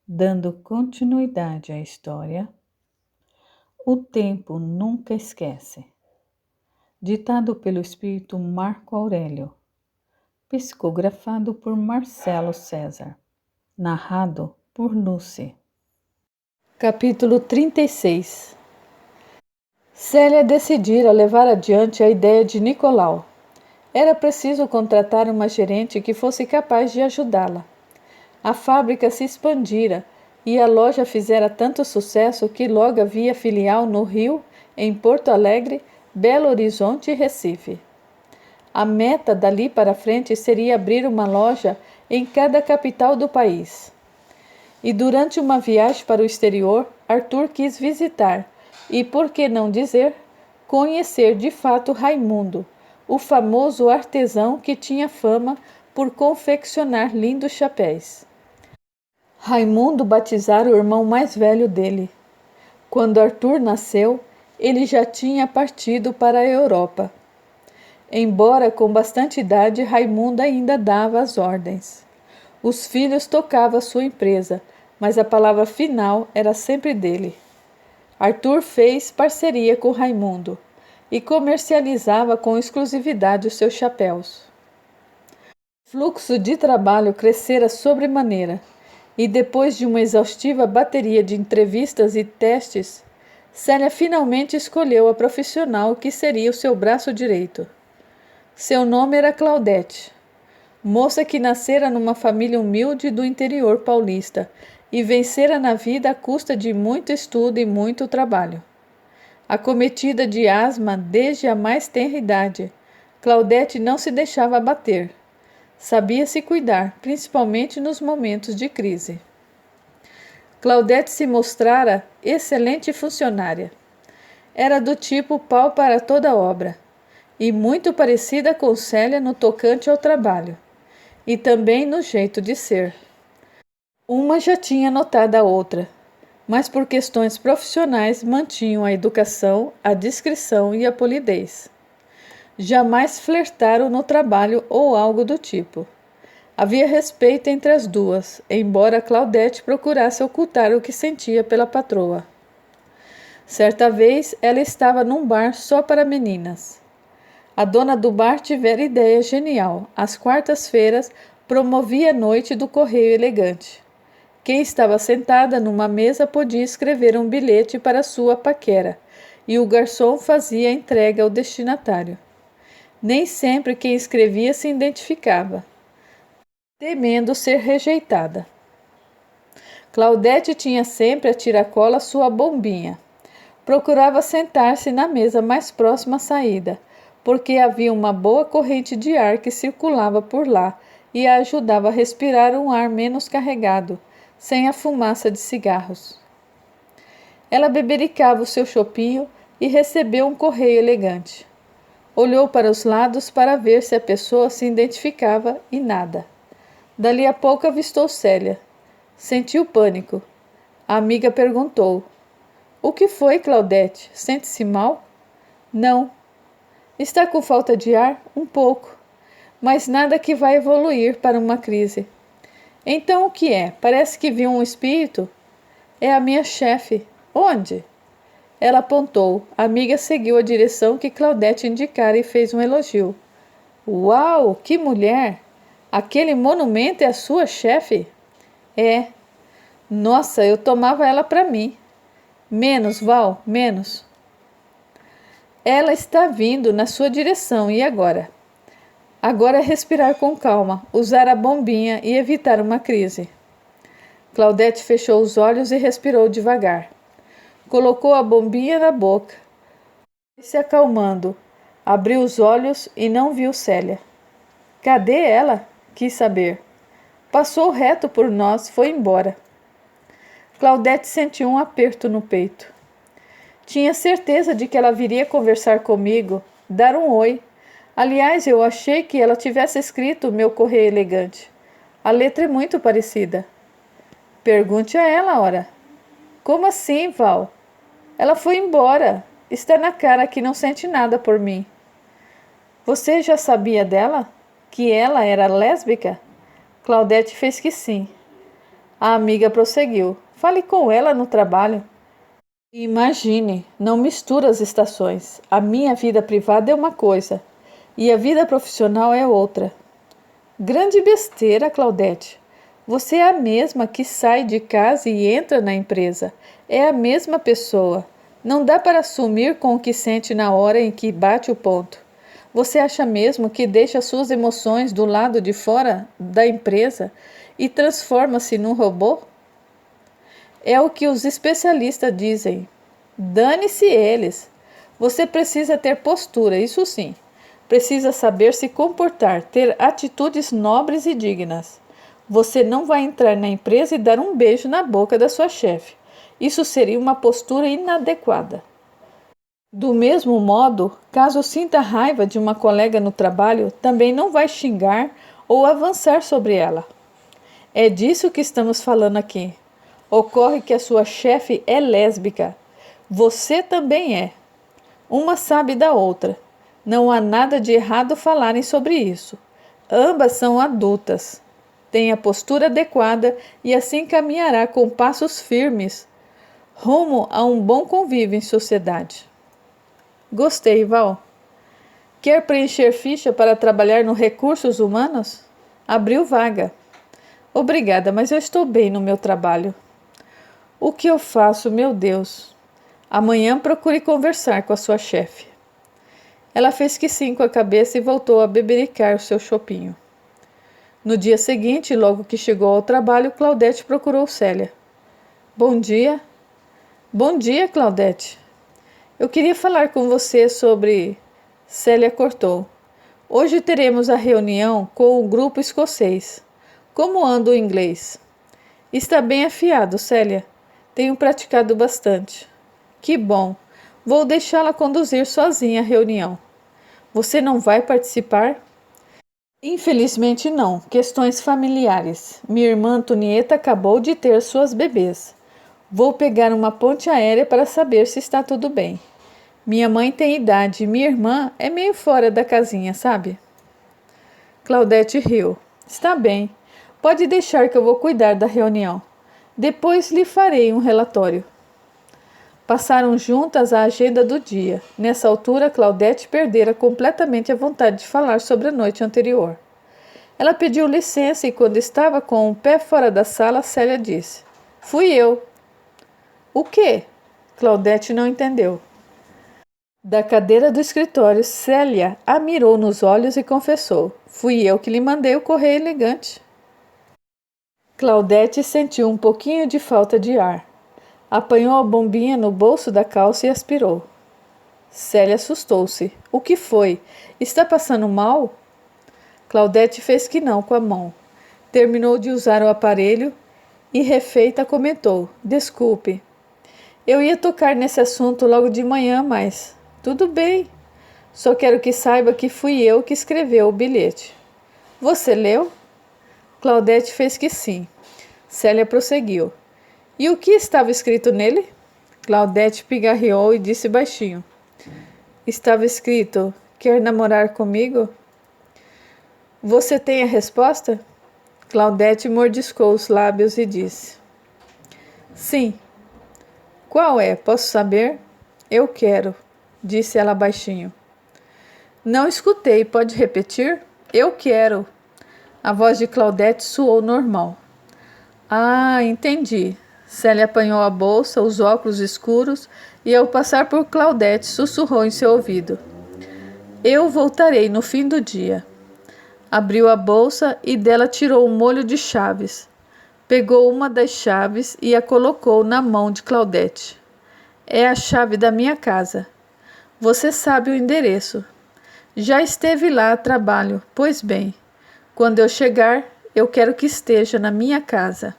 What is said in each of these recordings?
Dando continuidade à história, o tempo nunca esquece. Ditado pelo espírito Marco Aurélio, psicografado por Marcelo César, narrado por Lucy. Capítulo 36. Célia decidira levar adiante a ideia de Nicolau. Era preciso contratar uma gerente que fosse capaz de ajudá-la. A fábrica se expandira e a loja fizera tanto sucesso que logo havia filial no Rio, em Porto Alegre, Belo Horizonte e Recife. A meta dali para frente seria abrir uma loja em cada capital do país. E durante uma viagem para o exterior, Arthur quis visitar e, por que não dizer, conhecer de fato Raimundo, o famoso artesão que tinha fama por confeccionar lindos chapéus. Raimundo batizara o irmão mais velho dele. Quando Arthur nasceu, ele já tinha partido para a Europa. Embora com bastante idade, Raimundo ainda dava as ordens. Os filhos tocavam sua empresa, mas a palavra final era sempre dele. Arthur fez parceria com Raimundo e comercializava com exclusividade os seus chapéus. O fluxo de trabalho crescera sobremaneira. E depois de uma exaustiva bateria de entrevistas e testes, Célia finalmente escolheu a profissional que seria o seu braço direito. Seu nome era Claudete, moça que nascera numa família humilde do interior paulista e vencera na vida à custa de muito estudo e muito trabalho. Acometida de asma desde a mais tenra idade, Claudete não se deixava abater. Sabia se cuidar, principalmente nos momentos de crise. Claudete se mostrara excelente funcionária. Era do tipo pau para toda obra, e muito parecida com Célia no tocante ao trabalho, e também no jeito de ser. Uma já tinha notado a outra, mas por questões profissionais mantinham a educação, a discrição e a polidez. Jamais flertaram no trabalho ou algo do tipo. Havia respeito entre as duas, embora Claudete procurasse ocultar o que sentia pela patroa. Certa vez, ela estava num bar só para meninas. A dona do bar tivera ideia genial. Às quartas-feiras, promovia a noite do correio elegante. Quem estava sentada numa mesa podia escrever um bilhete para sua paquera, e o garçom fazia a entrega ao destinatário. Nem sempre quem escrevia se identificava, temendo ser rejeitada. Claudete tinha sempre a tiracola sua bombinha. Procurava sentar-se na mesa mais próxima à saída, porque havia uma boa corrente de ar que circulava por lá e a ajudava a respirar um ar menos carregado, sem a fumaça de cigarros. Ela bebericava o seu chopinho e recebeu um correio elegante. Olhou para os lados para ver se a pessoa se identificava e nada. Dali a pouco avistou Célia. Sentiu pânico. A amiga perguntou: "O que foi, Claudete? Sente-se mal?" "Não." "Está com falta de ar?" "Um pouco. Mas nada que vá evoluir para uma crise." "Então o que é? Parece que viu um espírito." "É a minha chefe." "Onde?" Ela apontou. A amiga seguiu a direção que Claudete indicara e fez um elogio. "Uau, que mulher! Aquele monumento é a sua chefe?" "É." "Nossa, eu tomava ela para mim." "Menos, Val, menos." "Ela está vindo na sua direção, e agora?" "Agora é respirar com calma, usar a bombinha e evitar uma crise." Claudete fechou os olhos e respirou devagar. Colocou a bombinha na boca, se acalmando. Abriu os olhos e não viu Célia. "Cadê ela?" quis saber. "Passou reto por nós, foi embora." Claudete sentiu um aperto no peito. Tinha certeza de que ela viria conversar comigo, dar um oi. Aliás, eu achei que ela tivesse escrito o meu correio elegante. A letra é muito parecida. "Pergunte a ela, ora." "Como assim, Val?" "Ela foi embora. Está na cara que não sente nada por mim." "Você já sabia dela? Que ela era lésbica?" Claudete fez que sim. A amiga prosseguiu. Fale com ela no trabalho. Imagine, não mistura as estações. A minha vida privada é uma coisa e a vida profissional é outra. Grande besteira, Claudete. Você é a mesma que sai de casa e entra na empresa. É a mesma pessoa. Não dá para assumir com o que sente na hora em que bate o ponto. Você acha mesmo que deixa suas emoções do lado de fora da empresa e transforma-se num robô? É o que os especialistas dizem. Dane-se eles. Você precisa ter postura, isso sim. Precisa saber se comportar, ter atitudes nobres e dignas. Você não vai entrar na empresa e dar um beijo na boca da sua chefe. Isso seria uma postura inadequada. Do mesmo modo, caso sinta raiva de uma colega no trabalho, também não vai xingar ou avançar sobre ela. É disso que estamos falando aqui. Ocorre que a sua chefe é lésbica. Você também é. Uma sabe da outra. Não há nada de errado falarem sobre isso. Ambas são adultas. Tenha a postura adequada e assim caminhará com passos firmes rumo a um bom convívio em sociedade. Gostei, Val. Quer preencher ficha para trabalhar no Recursos Humanos? Abriu vaga. Obrigada, mas eu estou bem no meu trabalho. O que eu faço, meu Deus? Amanhã procure conversar com a sua chefe. Ela fez que sim com a cabeça e voltou a bebericar o seu chopinho. No dia seguinte, logo que chegou ao trabalho, Claudete procurou Célia. Bom dia. Bom dia, Claudete. Eu queria falar com você sobre... Célia cortou. Hoje teremos a reunião com o grupo escocês. Como anda o inglês? Está bem afiado, Célia. Tenho praticado bastante. Que bom. Vou deixá-la conduzir sozinha a reunião. Você não vai participar? Infelizmente não. Questões familiares. Minha irmã Antonieta acabou de ter suas bebês. Vou pegar uma ponte aérea para saber se está tudo bem. Minha mãe tem idade e minha irmã é meio fora da casinha, sabe? Claudete riu. Está bem. Pode deixar que eu vou cuidar da reunião. Depois lhe farei um relatório. Passaram juntas a agenda do dia. Nessa altura, Claudete perdera completamente a vontade de falar sobre a noite anterior. Ela pediu licença e, quando estava com o pé fora da sala, Célia disse: Fui eu. O quê? Claudete não entendeu. Da cadeira do escritório, Célia a mirou nos olhos e confessou: Fui eu que lhe mandei o correio elegante. Claudete sentiu um pouquinho de falta de ar. Apanhou a bombinha no bolso da calça e aspirou. Célia assustou-se. O que foi? Está passando mal? Claudete fez que não com a mão. Terminou de usar o aparelho e, refeita, comentou: Desculpe. Eu ia tocar nesse assunto logo de manhã, mas... Tudo bem. Só quero que saiba que fui eu que escreveu o bilhete. Você leu? Claudete fez que sim. Célia prosseguiu. E o que estava escrito nele? Claudete pigarreou e disse baixinho. Estava escrito: Quer namorar comigo? Você tem a resposta? Claudete mordiscou os lábios e disse: Sim. Qual é? Posso saber? Eu quero, disse ela baixinho. Não escutei, pode repetir? Eu quero. A voz de Claudete soou normal. Ah, entendi. Célia apanhou a bolsa, os óculos escuros e, ao passar por Claudete, sussurrou em seu ouvido: Eu voltarei no fim do dia. Abriu a bolsa e dela tirou um molho de chaves. Pegou uma das chaves e a colocou na mão de Claudete. É a chave da minha casa. Você sabe o endereço. Já esteve lá a trabalho. Pois bem, quando eu chegar, eu quero que esteja na minha casa.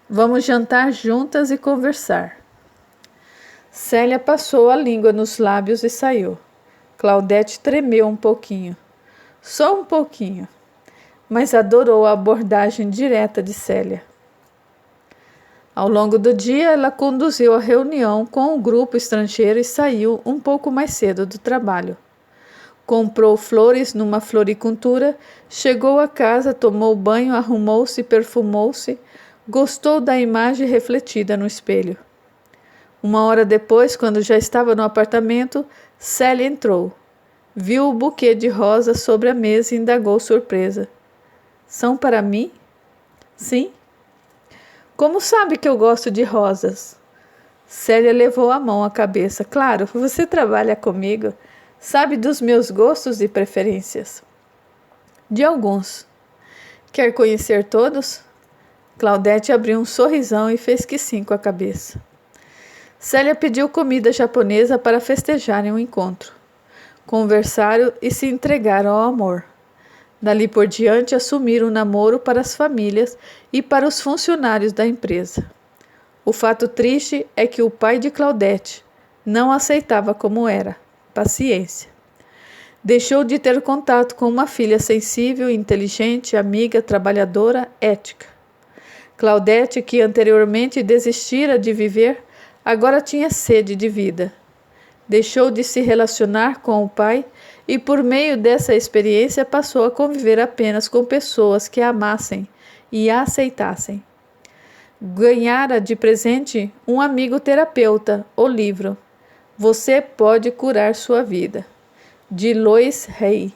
Vamos jantar juntas e conversar. Célia passou a língua nos lábios e saiu. Claudete tremeu um pouquinho. Só um pouquinho. Mas adorou a abordagem direta de Célia. Ao longo do dia, ela conduziu a reunião com o grupo estrangeiro e saiu um pouco mais cedo do trabalho. Comprou flores numa floricultura, chegou a casa, tomou banho, arrumou-se e perfumou-se, Gostou da imagem refletida no espelho. Uma hora depois, quando já estava no apartamento, Célia entrou. Viu o buquê de rosas sobre a mesa e indagou surpresa. São para mim? Sim. Como sabe que eu gosto de rosas? Célia levou a mão à cabeça. Claro, você trabalha comigo. Sabe dos meus gostos e preferências. De alguns. Quer conhecer todos? Claudete abriu um sorrisão e fez que sim com a cabeça. Célia pediu comida japonesa para festejarem o encontro. Conversaram e se entregaram ao amor. Dali por diante, assumiram o namoro para as famílias e para os funcionários da empresa. O fato triste é que o pai de Claudete não aceitava como era. Paciência. Deixou de ter contato com uma filha sensível, inteligente, amiga, trabalhadora, ética. Claudete, que anteriormente desistira de viver, agora tinha sede de vida. Deixou de se relacionar com o pai e, por meio dessa experiência, passou a conviver apenas com pessoas que a amassem e a aceitassem. Ganhara de presente um amigo terapeuta, o livro Você Pode Curar Sua Vida, de Lois Hay.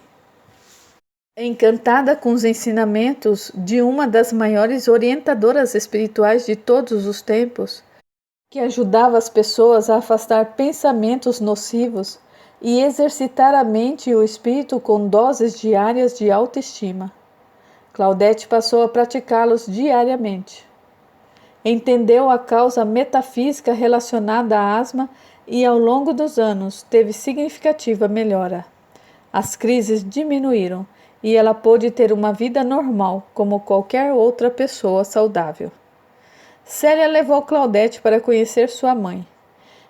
Encantada com os ensinamentos de uma das maiores orientadoras espirituais de todos os tempos, que ajudava as pessoas a afastar pensamentos nocivos e exercitar a mente e o espírito com doses diárias de autoestima, Claudete passou a praticá-los diariamente. Entendeu a causa metafísica relacionada à asma e, ao longo dos anos, teve significativa melhora. As crises diminuíram e ela pôde ter uma vida normal, como qualquer outra pessoa saudável. Célia levou Claudete para conhecer sua mãe.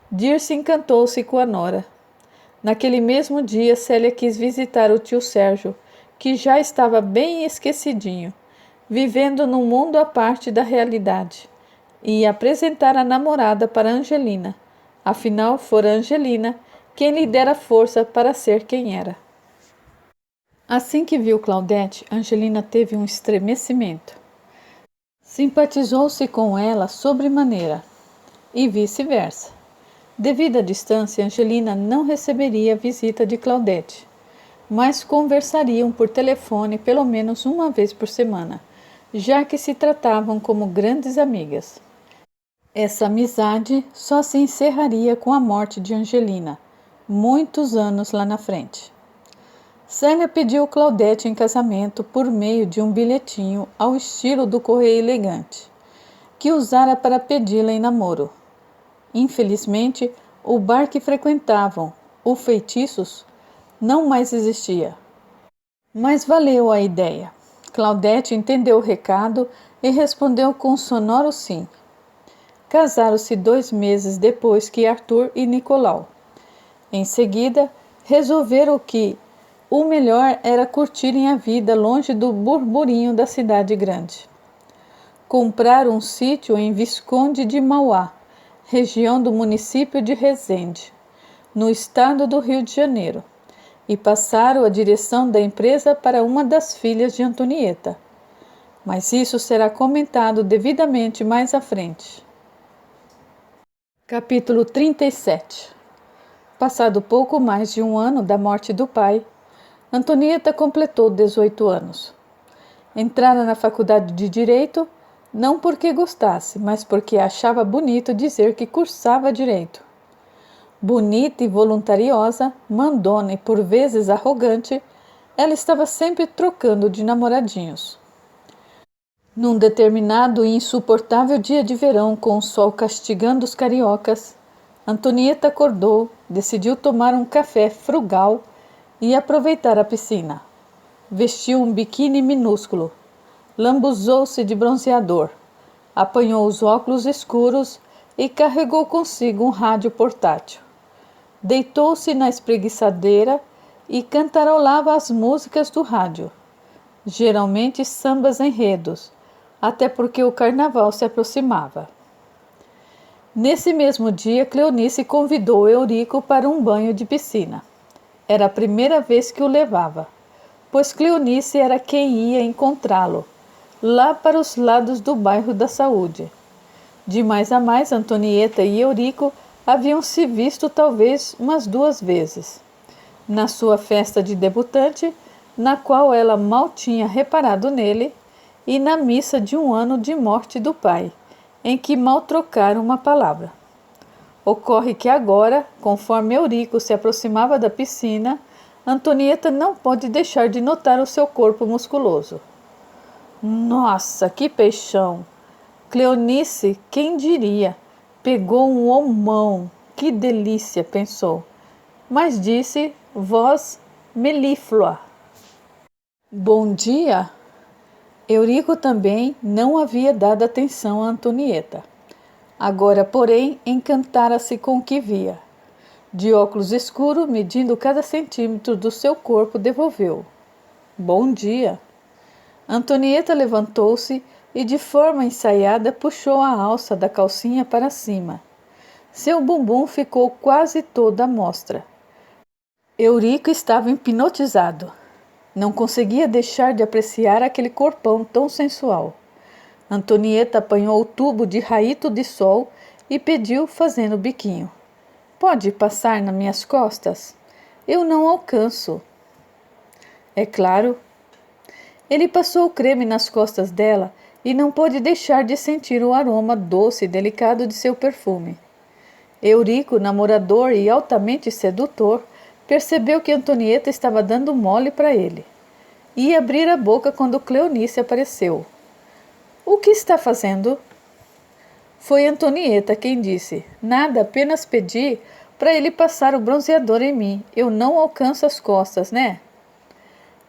Dirce encantou-se com a nora. Naquele mesmo dia, Célia quis visitar o tio Sérgio, que já estava bem esquecidinho, vivendo num mundo à parte da realidade, e apresentar a namorada para Angelina. Afinal, fora Angelina quem lhe dera força para ser quem era. Assim que viu Claudete, Angelina teve um estremecimento. Simpatizou-se com ela sobremaneira, e vice-versa. Devido à distância, Angelina não receberia a visita de Claudete, mas conversariam por telefone pelo menos uma vez por semana, já que se tratavam como grandes amigas. Essa amizade só se encerraria com a morte de Angelina, muitos anos lá na frente. Célia pediu Claudete em casamento por meio de um bilhetinho ao estilo do Correio Elegante, que usara para pedi-la em namoro. Infelizmente, o bar que frequentavam, o Feitiços, não mais existia. Mas valeu a ideia. Claudete entendeu o recado e respondeu com um sonoro sim. Casaram-se 2 meses depois que Arthur e Nicolau. Em seguida, resolveram que o melhor era curtirem a vida longe do burburinho da cidade grande. Compraram um sítio em Visconde de Mauá, região do município de Resende, no estado do Rio de Janeiro, e passaram a direção da empresa para uma das filhas de Antonieta. Mas isso será comentado devidamente mais à frente. Capítulo 37. Passado pouco mais de 1 ano da morte do pai, Antonieta completou 18 anos. Entrara na faculdade de Direito, não porque gostasse, mas porque achava bonito dizer que cursava Direito. Bonita e voluntariosa, mandona e por vezes arrogante, ela estava sempre trocando de namoradinhos. Num determinado e insuportável dia de verão, com o sol castigando os cariocas, Antonieta acordou, decidiu tomar um café frugal e aproveitar a piscina. Vestiu um biquíni minúsculo, lambuzou-se de bronzeador, apanhou os óculos escuros e carregou consigo um rádio portátil. Deitou-se na espreguiçadeira e cantarolava as músicas do rádio, geralmente sambas enredos, até porque o carnaval se aproximava. Nesse mesmo dia, Cleonice convidou Eurico para um banho de piscina. Era a primeira vez que o levava, pois Cleonice era quem ia encontrá-lo, lá para os lados do bairro da Saúde. De mais a mais, Antonieta e Eurico haviam se visto talvez umas 2 vezes. Na sua festa de debutante, na qual ela mal tinha reparado nele, e na missa de 1 ano de morte do pai, em que mal trocaram uma palavra. Ocorre que agora, conforme Eurico se aproximava da piscina, Antonieta não pôde deixar de notar o seu corpo musculoso. Nossa, que peixão! Cleonice, quem diria? Pegou um homão. Que delícia, pensou. Mas disse, voz melíflua. Bom dia! Eurico também não havia dado atenção a Antonieta. Agora, porém, encantara-se com o que via. De óculos escuros, medindo cada centímetro do seu corpo, devolveu. Bom dia! Antonieta levantou-se e, de forma ensaiada, puxou a alça da calcinha para cima. Seu bumbum ficou quase todo à mostra. Eurico estava hipnotizado. Não conseguia deixar de apreciar aquele corpão tão sensual. Antonieta apanhou o tubo de raito de sol e pediu, fazendo biquinho. Pode passar nas minhas costas? Eu não alcanço. É claro. Ele passou o creme nas costas dela e não pôde deixar de sentir o aroma doce e delicado de seu perfume. Eurico, namorador e altamente sedutor, percebeu que Antonieta estava dando mole para ele. Ia abrir a boca quando Cleonice apareceu. O que está fazendo? Foi Antonieta quem disse. Nada, apenas pedi para ele passar o bronzeador em mim. Eu não alcanço as costas, né?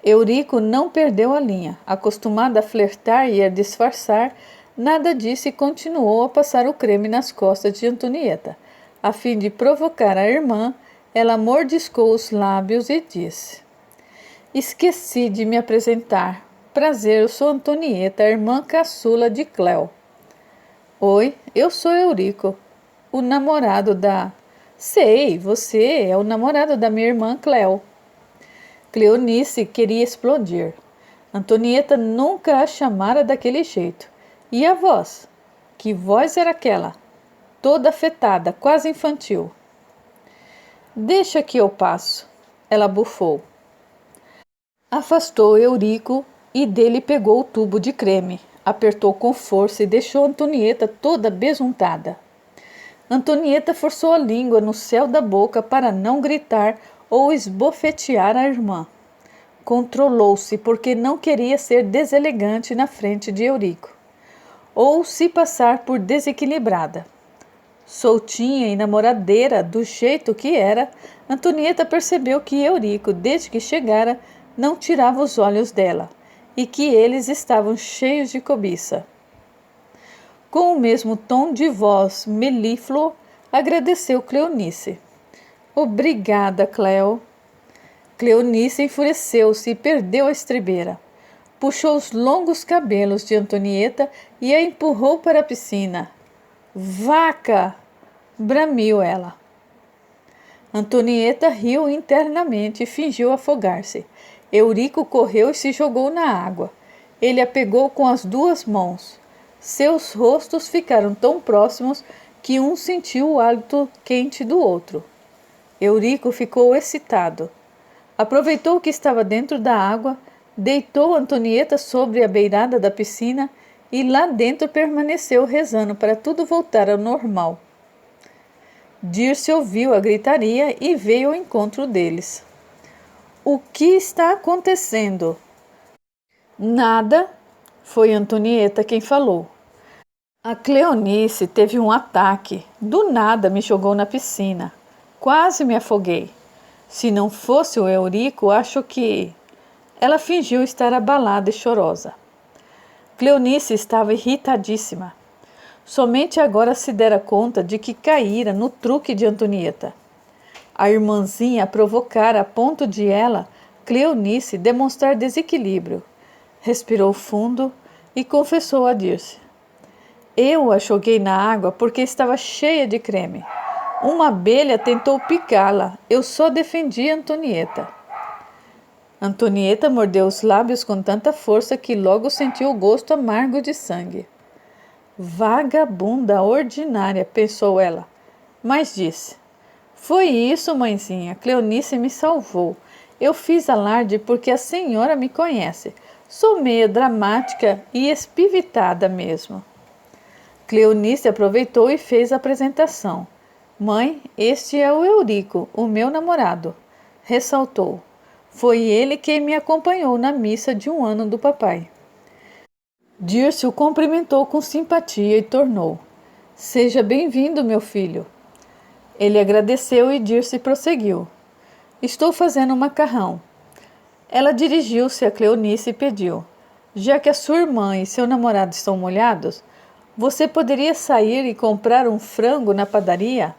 Eurico não perdeu a linha. Acostumado a flertar e a disfarçar, nada disse e continuou a passar o creme nas costas de Antonieta. A fim de provocar a irmã, ela mordiscou os lábios e disse: Esqueci de me apresentar. Prazer, eu sou Antonieta, a irmã caçula de Cleo. Oi, eu sou Eurico, o namorado da... Sei, você é o namorado da minha irmã Cleo. Cleonice queria explodir. Antonieta nunca a chamara daquele jeito. E a voz? Que voz era aquela? Toda afetada, quase infantil. Deixa que eu passo. Ela bufou. Afastou Eurico e dele pegou o tubo de creme, apertou com força e deixou Antonieta toda besuntada. Antonieta forçou a língua no céu da boca para não gritar ou esbofetear a irmã. Controlou-se porque não queria ser deselegante na frente de Eurico, ou se passar por desequilibrada. Soltinha e namoradeira do jeito que era, Antonieta percebeu que Eurico, desde que chegara, não tirava os olhos dela, e que eles estavam cheios de cobiça. Com o mesmo tom de voz melífluo, agradeceu Cleonice. Obrigada, Cleo. Cleonice enfureceu-se e perdeu a estribeira. Puxou os longos cabelos de Antonieta e a empurrou para a piscina. Vaca! Bramiu ela. Antonieta riu internamente e fingiu afogar-se. Eurico correu e se jogou na água. Ele a pegou com as 2 mãos. Seus rostos ficaram tão próximos que um sentiu o hálito quente do outro. Eurico ficou excitado. Aproveitou que estava dentro da água, deitou Antonieta sobre a beirada da piscina e lá dentro permaneceu rezando para tudo voltar ao normal. Dirce ouviu a gritaria e veio ao encontro deles. O que está acontecendo? Nada, foi Antonieta quem falou. A Cleonice teve um ataque. Do nada me jogou na piscina. Quase me afoguei. Se não fosse o Eurico, acho que... Ela fingiu estar abalada e chorosa. Cleonice estava irritadíssima. Somente agora se dera conta de que caíra no truque de Antonieta. A irmãzinha a provocara a ponto de ela, Cleonice, demonstrar desequilíbrio. Respirou fundo e confessou a Dirce. Eu a joguei na água porque estava cheia de creme. Uma abelha tentou picá-la. Eu só defendi Antonieta. Antonieta mordeu os lábios com tanta força que logo sentiu o gosto amargo de sangue. Vagabunda ordinária, pensou ela, mas disse: foi isso, mãezinha, Cleonice me salvou. Eu fiz alarde porque a senhora me conhece. Sou meia dramática e espivitada mesmo. Cleonice aproveitou e fez a apresentação. Mãe, este é o Eurico, o meu namorado, ressaltou. Foi ele quem me acompanhou na missa de 1 ano do papai. Dirce o cumprimentou com simpatia e tornou: seja bem-vindo, meu filho. Ele agradeceu e Dirce prosseguiu: estou fazendo um macarrão. Ela dirigiu-se a Cleonice e pediu: já que a sua irmã e seu namorado estão molhados, você poderia sair e comprar um frango na padaria?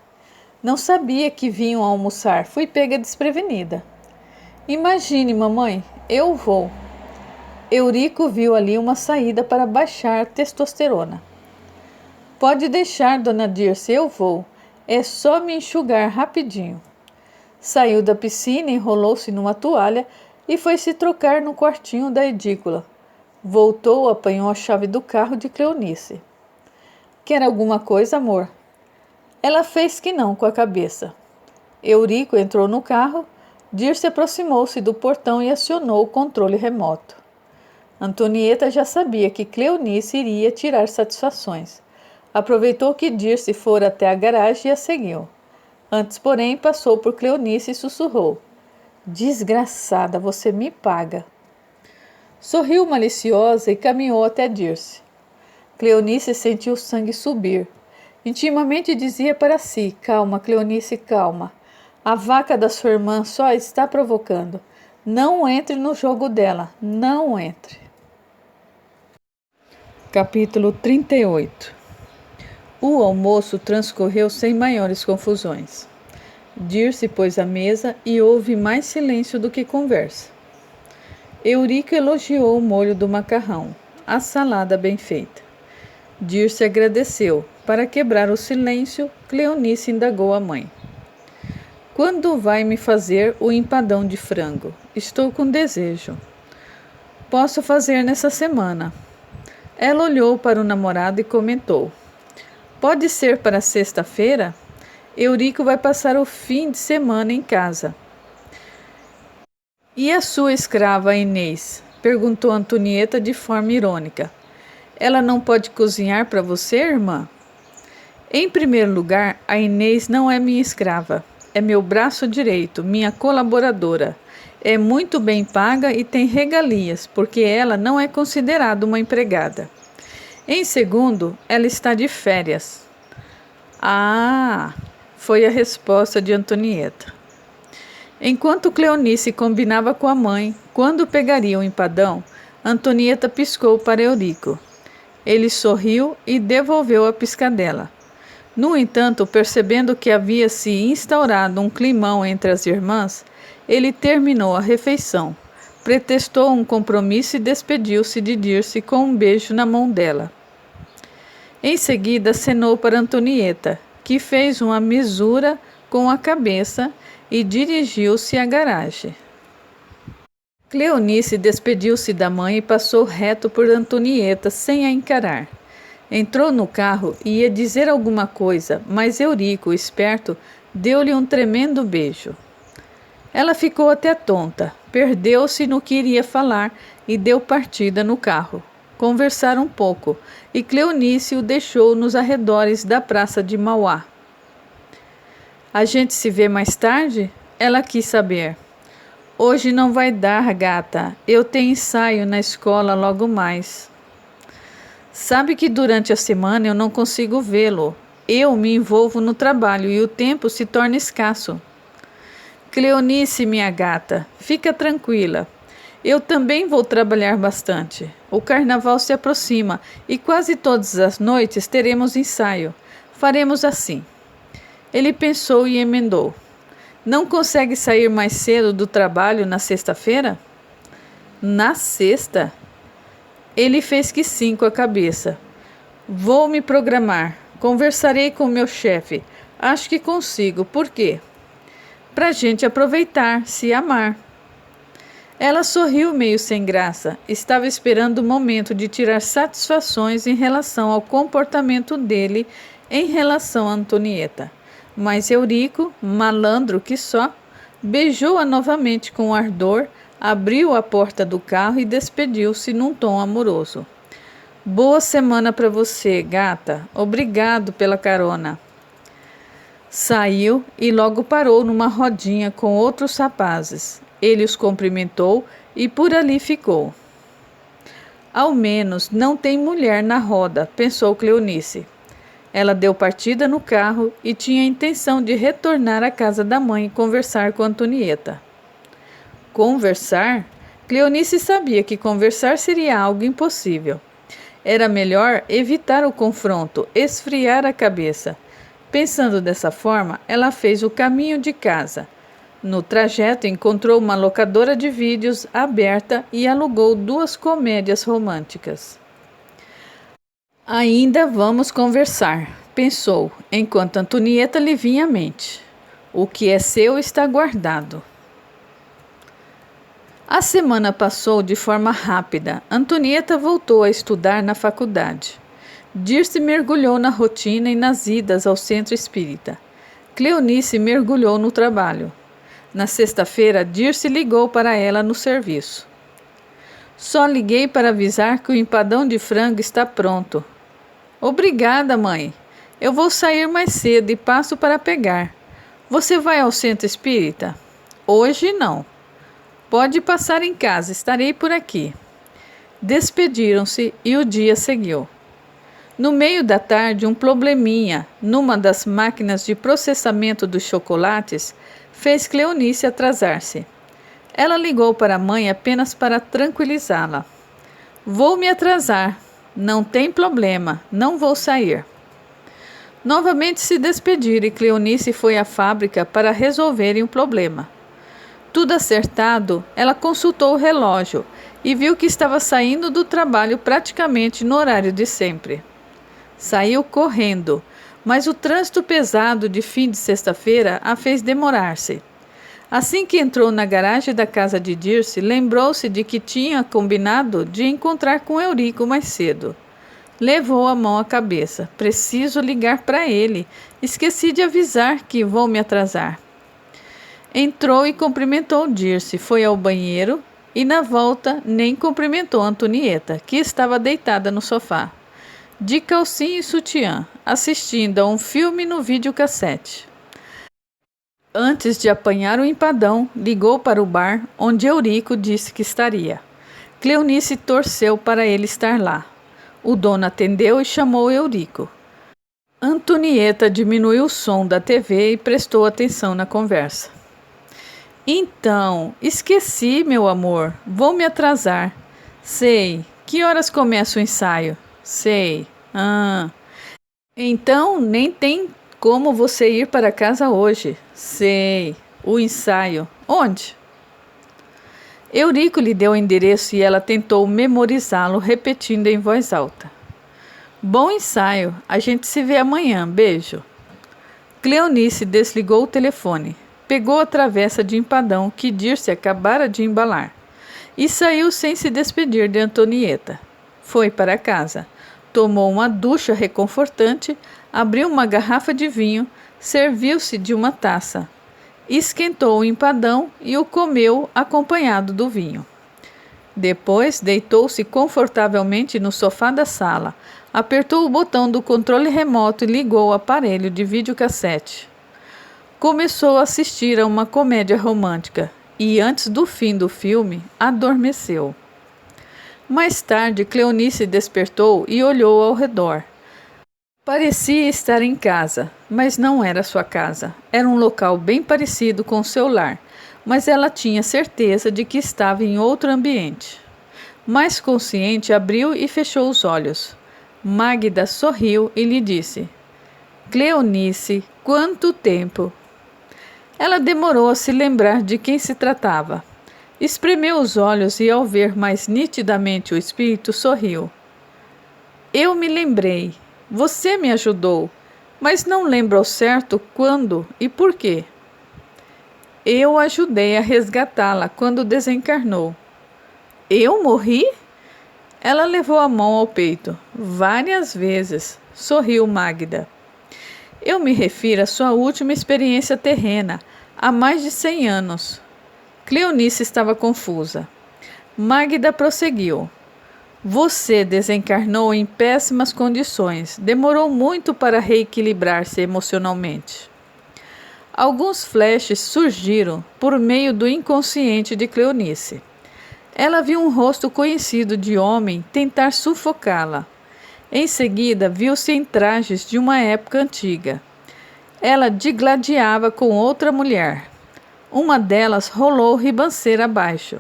Não sabia que vinham almoçar, fui pega desprevenida. Imagine, mamãe, eu vou. Eurico viu ali uma saída para baixar a testosterona. Pode deixar, dona Dirce, eu vou. É só me enxugar rapidinho. Saiu da piscina, enrolou-se numa toalha e foi se trocar no quartinho da edícula. Voltou, apanhou a chave do carro de Cleonice. Quer alguma coisa, amor? Ela fez que não com a cabeça. Eurico entrou no carro. Dirce aproximou-se do portão e acionou o controle remoto. Antonieta já sabia que Cleonice iria tirar satisfações. Aproveitou que Dirce fora até a garagem e a seguiu. Antes, porém, passou por Cleonice e sussurrou: desgraçada, você me paga. Sorriu maliciosa e caminhou até Dirce. Cleonice sentiu o sangue subir. Intimamente dizia para si: calma, Cleonice, calma. A vaca da sua irmã só está provocando. Não entre no jogo dela, não entre. Capítulo 38. O almoço transcorreu sem maiores confusões. Dirce pôs a mesa e houve mais silêncio do que conversa. Eurico elogiou o molho do macarrão, a salada bem feita. Dirce agradeceu. Para quebrar o silêncio, Cleonice indagou a mãe: quando vai me fazer o empadão de frango? Estou com desejo. Posso fazer nessa semana. Ela olhou para o namorado e comentou: pode ser para sexta-feira? Eurico vai passar o fim de semana em casa. E a sua escrava Inês? Perguntou Antonieta de forma irônica. Ela não pode cozinhar para você, irmã? Em primeiro lugar, a Inês não é minha escrava. É meu braço direito, minha colaboradora. É muito bem paga e tem regalias, porque ela não é considerada uma empregada. Em segundo, ela está de férias. Ah, foi a resposta de Antonieta. Enquanto Cleonice combinava com a mãe quando pegaria o empadão, Antonieta piscou para Eurico. Ele sorriu e devolveu a piscadela. No entanto, percebendo que havia se instaurado um climão entre as irmãs, ele terminou a refeição, pretextou um compromisso e despediu-se de Dirce com um beijo na mão dela. Em seguida, acenou para Antonieta, que fez uma mesura com a cabeça e dirigiu-se à garagem. Cleonice despediu-se da mãe e passou reto por Antonieta sem a encarar. Entrou no carro e ia dizer alguma coisa, mas Eurico, esperto, deu-lhe um tremendo beijo. Ela ficou até tonta, perdeu-se no que iria falar e deu partida no carro. Conversaram um pouco e Cleonice o deixou nos arredores da praça de Mauá. A gente se vê mais tarde? Ela quis saber. Hoje não vai dar, gata. Eu tenho ensaio na escola logo mais. Sabe que durante a semana eu não consigo vê-lo. Eu me envolvo no trabalho e o tempo se torna escasso. Cleonice, minha gata, fica tranquila. Eu também vou trabalhar bastante. O carnaval se aproxima e quase todas as noites teremos ensaio. Faremos assim. Ele pensou e emendou. Não consegue sair mais cedo do trabalho na sexta-feira? Na sexta? Ele fez que sim com a cabeça. Vou me programar. Conversarei com meu chefe. Acho que consigo. Por quê? Pra gente aproveitar, se amar. Ela sorriu meio sem graça. Estava esperando o momento de tirar satisfações em relação ao comportamento dele em relação a Antonieta. Mas Eurico, malandro que só, beijou-a novamente com ardor, abriu a porta do carro e despediu-se num tom amoroso. Boa semana para você, gata. Obrigado pela carona. Saiu e logo parou numa rodinha com outros rapazes. Ele os cumprimentou e por ali ficou. Ao menos não tem mulher na roda, pensou Cleonice. Ela deu partida no carro e tinha a intenção de retornar à casa da mãe e conversar com Antonieta. Conversar? Cleonice sabia que conversar seria algo impossível. Era melhor evitar o confronto, esfriar a cabeça. Pensando dessa forma, ela fez o caminho de casa. No trajeto, encontrou uma locadora de vídeos aberta e alugou 2 comédias românticas. Ainda vamos conversar, pensou, enquanto Antonieta lhe vinha à mente. O que é seu está guardado. A semana passou de forma rápida. Antonieta voltou a estudar na faculdade. Dirce mergulhou na rotina e nas idas ao centro espírita. Cleonice mergulhou no trabalho. Na sexta-feira, Dirce ligou para ela no serviço. Só liguei para avisar que o empadão de frango está pronto. Obrigada, mãe. Eu vou sair mais cedo e passo para pegar. Você vai ao centro espírita? Hoje não. Pode passar em casa, estarei por aqui. Despediram-se e o dia seguiu. No meio da tarde, um probleminha numa das máquinas de processamento dos chocolates fez Cleonice atrasar-se. Ela ligou para a mãe apenas para tranquilizá-la. Vou me atrasar. Não tem problema, não vou sair. Novamente se despediram e Cleonice foi à fábrica para resolverem o problema. Tudo acertado, ela consultou o relógio e viu que estava saindo do trabalho praticamente no horário de sempre. Saiu correndo, mas o trânsito pesado de fim de sexta-feira a fez demorar-se. Assim que entrou na garagem da casa de Dirce, lembrou-se de que tinha combinado de encontrar com Eurico mais cedo. Levou a mão à cabeça. Preciso ligar para ele. Esqueci de avisar que vou me atrasar. Entrou e cumprimentou Dirce, foi ao banheiro e na volta nem cumprimentou Antonieta, que estava deitada no sofá, de calcinha e sutiã, assistindo a um filme no videocassete. Antes de apanhar o empadão, ligou para o bar, onde Eurico disse que estaria. Cleonice torceu para ele estar lá. O dono atendeu e chamou Eurico. Antonieta diminuiu o som da TV e prestou atenção na conversa. Então, esqueci, meu amor. Vou me atrasar. Sei. Que horas começa o ensaio? Sei. Então, nem tem como você ir para casa hoje. Sei. O ensaio. Onde? Eurico lhe deu o endereço e ela tentou memorizá-lo, repetindo em voz alta. Bom ensaio. A gente se vê amanhã. Beijo. Cleonice desligou o telefone. Pegou a travessa de empadão que Dirce acabara de embalar e saiu sem se despedir de Antonieta. Foi para casa. Tomou uma ducha reconfortante, abriu uma garrafa de vinho, serviu-se de uma taça. Esquentou o empadão e o comeu acompanhado do vinho. Depois deitou-se confortavelmente no sofá da sala, apertou o botão do controle remoto e ligou o aparelho de videocassete. Começou a assistir a uma comédia romântica e, antes do fim do filme, adormeceu. Mais tarde, Cleonice despertou e olhou ao redor. Parecia estar em casa, mas não era sua casa. Era um local bem parecido com seu lar, mas ela tinha certeza de que estava em outro ambiente. Mais consciente, abriu e fechou os olhos. Magda sorriu e lhe disse: Cleonice, quanto tempo! Ela demorou a se lembrar de quem se tratava. Espremeu os olhos e, ao ver mais nitidamente o espírito, sorriu. Eu me lembrei. Você me ajudou, mas não lembro ao certo quando e por quê. Eu ajudei a resgatá-la quando desencarnou. Eu morri? Ela levou a mão ao peito, várias vezes. Sorriu Magda. Eu me refiro à sua última experiência terrena, há mais de 100 anos. Cleonice estava confusa. Magda prosseguiu. Você desencarnou em péssimas condições. Demorou muito para reequilibrar-se emocionalmente. Alguns flashes surgiram por meio do inconsciente de Cleonice. Ela viu um rosto conhecido de homem tentar sufocá-la. Em seguida, viu-se em trajes de uma época antiga. Ela digladiava com outra mulher. Uma delas rolou ribanceira abaixo.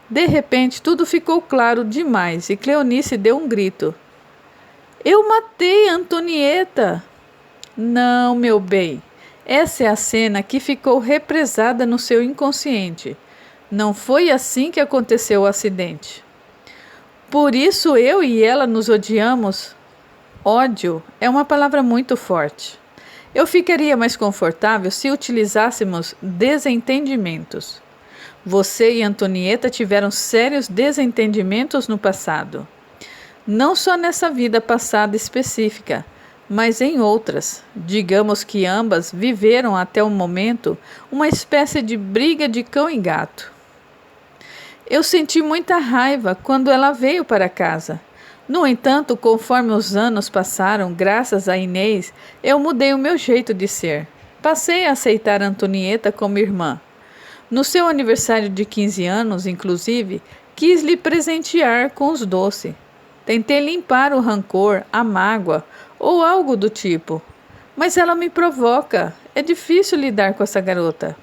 De repente, tudo ficou claro demais e Cleonice deu um grito. Eu matei Antonieta! Não, meu bem. Essa é a cena que ficou represada no seu inconsciente. Não foi assim que aconteceu o acidente. Por isso eu e ela nos odiamos. Ódio é uma palavra muito forte. Eu ficaria mais confortável se utilizássemos desentendimentos. Você e Antonieta tiveram sérios desentendimentos no passado. Não só nessa vida passada específica, mas em outras. Digamos que ambas viveram até o momento uma espécie de briga de cão e gato. Eu senti muita raiva quando ela veio para casa. No entanto, conforme os anos passaram, graças a Inês, eu mudei o meu jeito de ser. Passei a aceitar Antonieta como irmã. No seu aniversário de 15 anos, inclusive, quis lhe presentear com os doces. Tentei limpar o rancor, a mágoa ou algo do tipo. Mas ela me provoca. É difícil lidar com essa garota.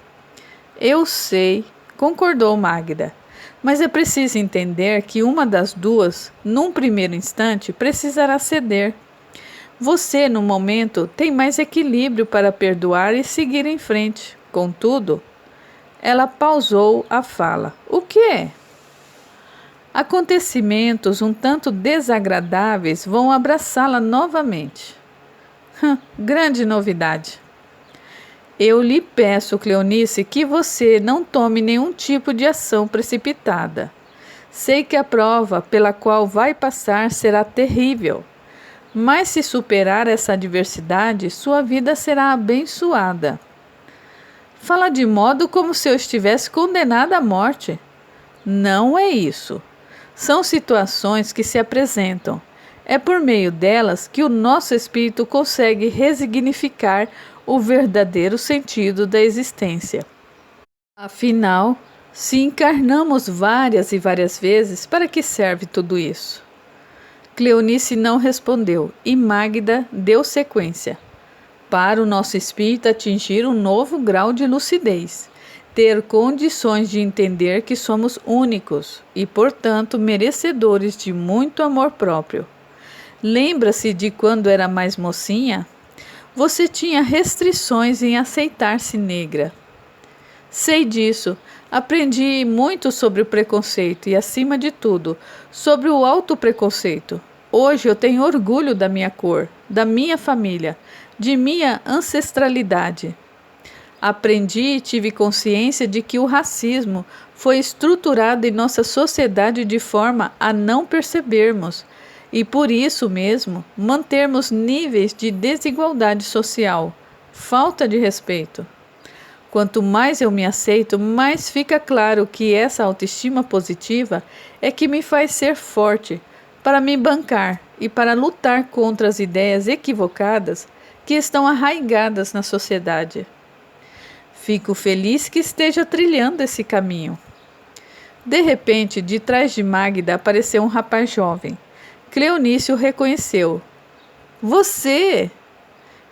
Eu sei, concordou Magda. Mas é preciso entender que uma das duas, num primeiro instante, precisará ceder. Você, no momento, tem mais equilíbrio para perdoar e seguir em frente. Contudo, ela pausou a fala. O quê? Acontecimentos um tanto desagradáveis vão abraçá-la novamente. Grande novidade. Eu lhe peço, Cleonice, que você não tome nenhum tipo de ação precipitada. Sei que a prova pela qual vai passar será terrível, mas se superar essa adversidade, sua vida será abençoada. Fala de modo como se eu estivesse condenada à morte. Não é isso. São situações que se apresentam. É por meio delas que o nosso espírito consegue resignificar o verdadeiro sentido da existência. Afinal, se encarnamos várias e várias vezes, para que serve tudo isso? Cleonice não respondeu e Magda deu sequência. Para o nosso espírito atingir um novo grau de lucidez, ter condições de entender que somos únicos e, portanto, merecedores de muito amor próprio. Lembra-se de quando era mais mocinha? Você tinha restrições em aceitar-se negra. Sei disso. Aprendi muito sobre o preconceito e, acima de tudo, sobre o autopreconceito. Hoje eu tenho orgulho da minha cor, da minha família, de minha ancestralidade. Aprendi e tive consciência de que o racismo foi estruturado em nossa sociedade de forma a não percebermos e, por isso mesmo, mantermos níveis de desigualdade social, falta de respeito. Quanto mais eu me aceito, mais fica claro que essa autoestima positiva é que me faz ser forte, para me bancar e para lutar contra as ideias equivocadas que estão arraigadas na sociedade. Fico feliz que esteja trilhando esse caminho. De repente, de trás de Magda apareceu um rapaz jovem. Cleonice o reconheceu. Você!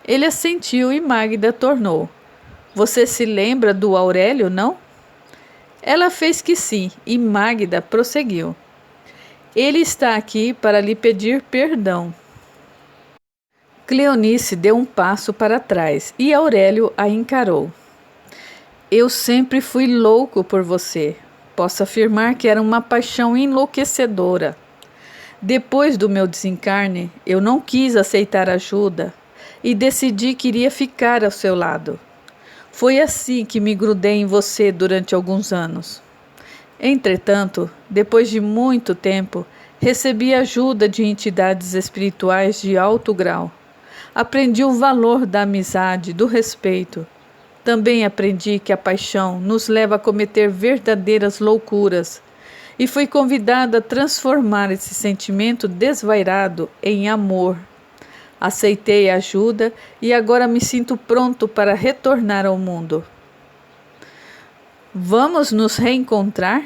Ele assentiu e Magda tornou. Você se lembra do Aurélio, não? Ela fez que sim e Magda prosseguiu. Ele está aqui para lhe pedir perdão. Cleonice deu um passo para trás e Aurélio a encarou. Eu sempre fui louco por você. Posso afirmar que era uma paixão enlouquecedora. Depois do meu desencarne, eu não quis aceitar ajuda e decidi que iria ficar ao seu lado. Foi assim que me grudei em você durante alguns anos. Entretanto, depois de muito tempo, recebi ajuda de entidades espirituais de alto grau. Aprendi o valor da amizade, do respeito. Também aprendi que a paixão nos leva a cometer verdadeiras loucuras. E fui convidado a transformar esse sentimento desvairado em amor. Aceitei a ajuda e agora me sinto pronto para retornar ao mundo. Vamos nos reencontrar?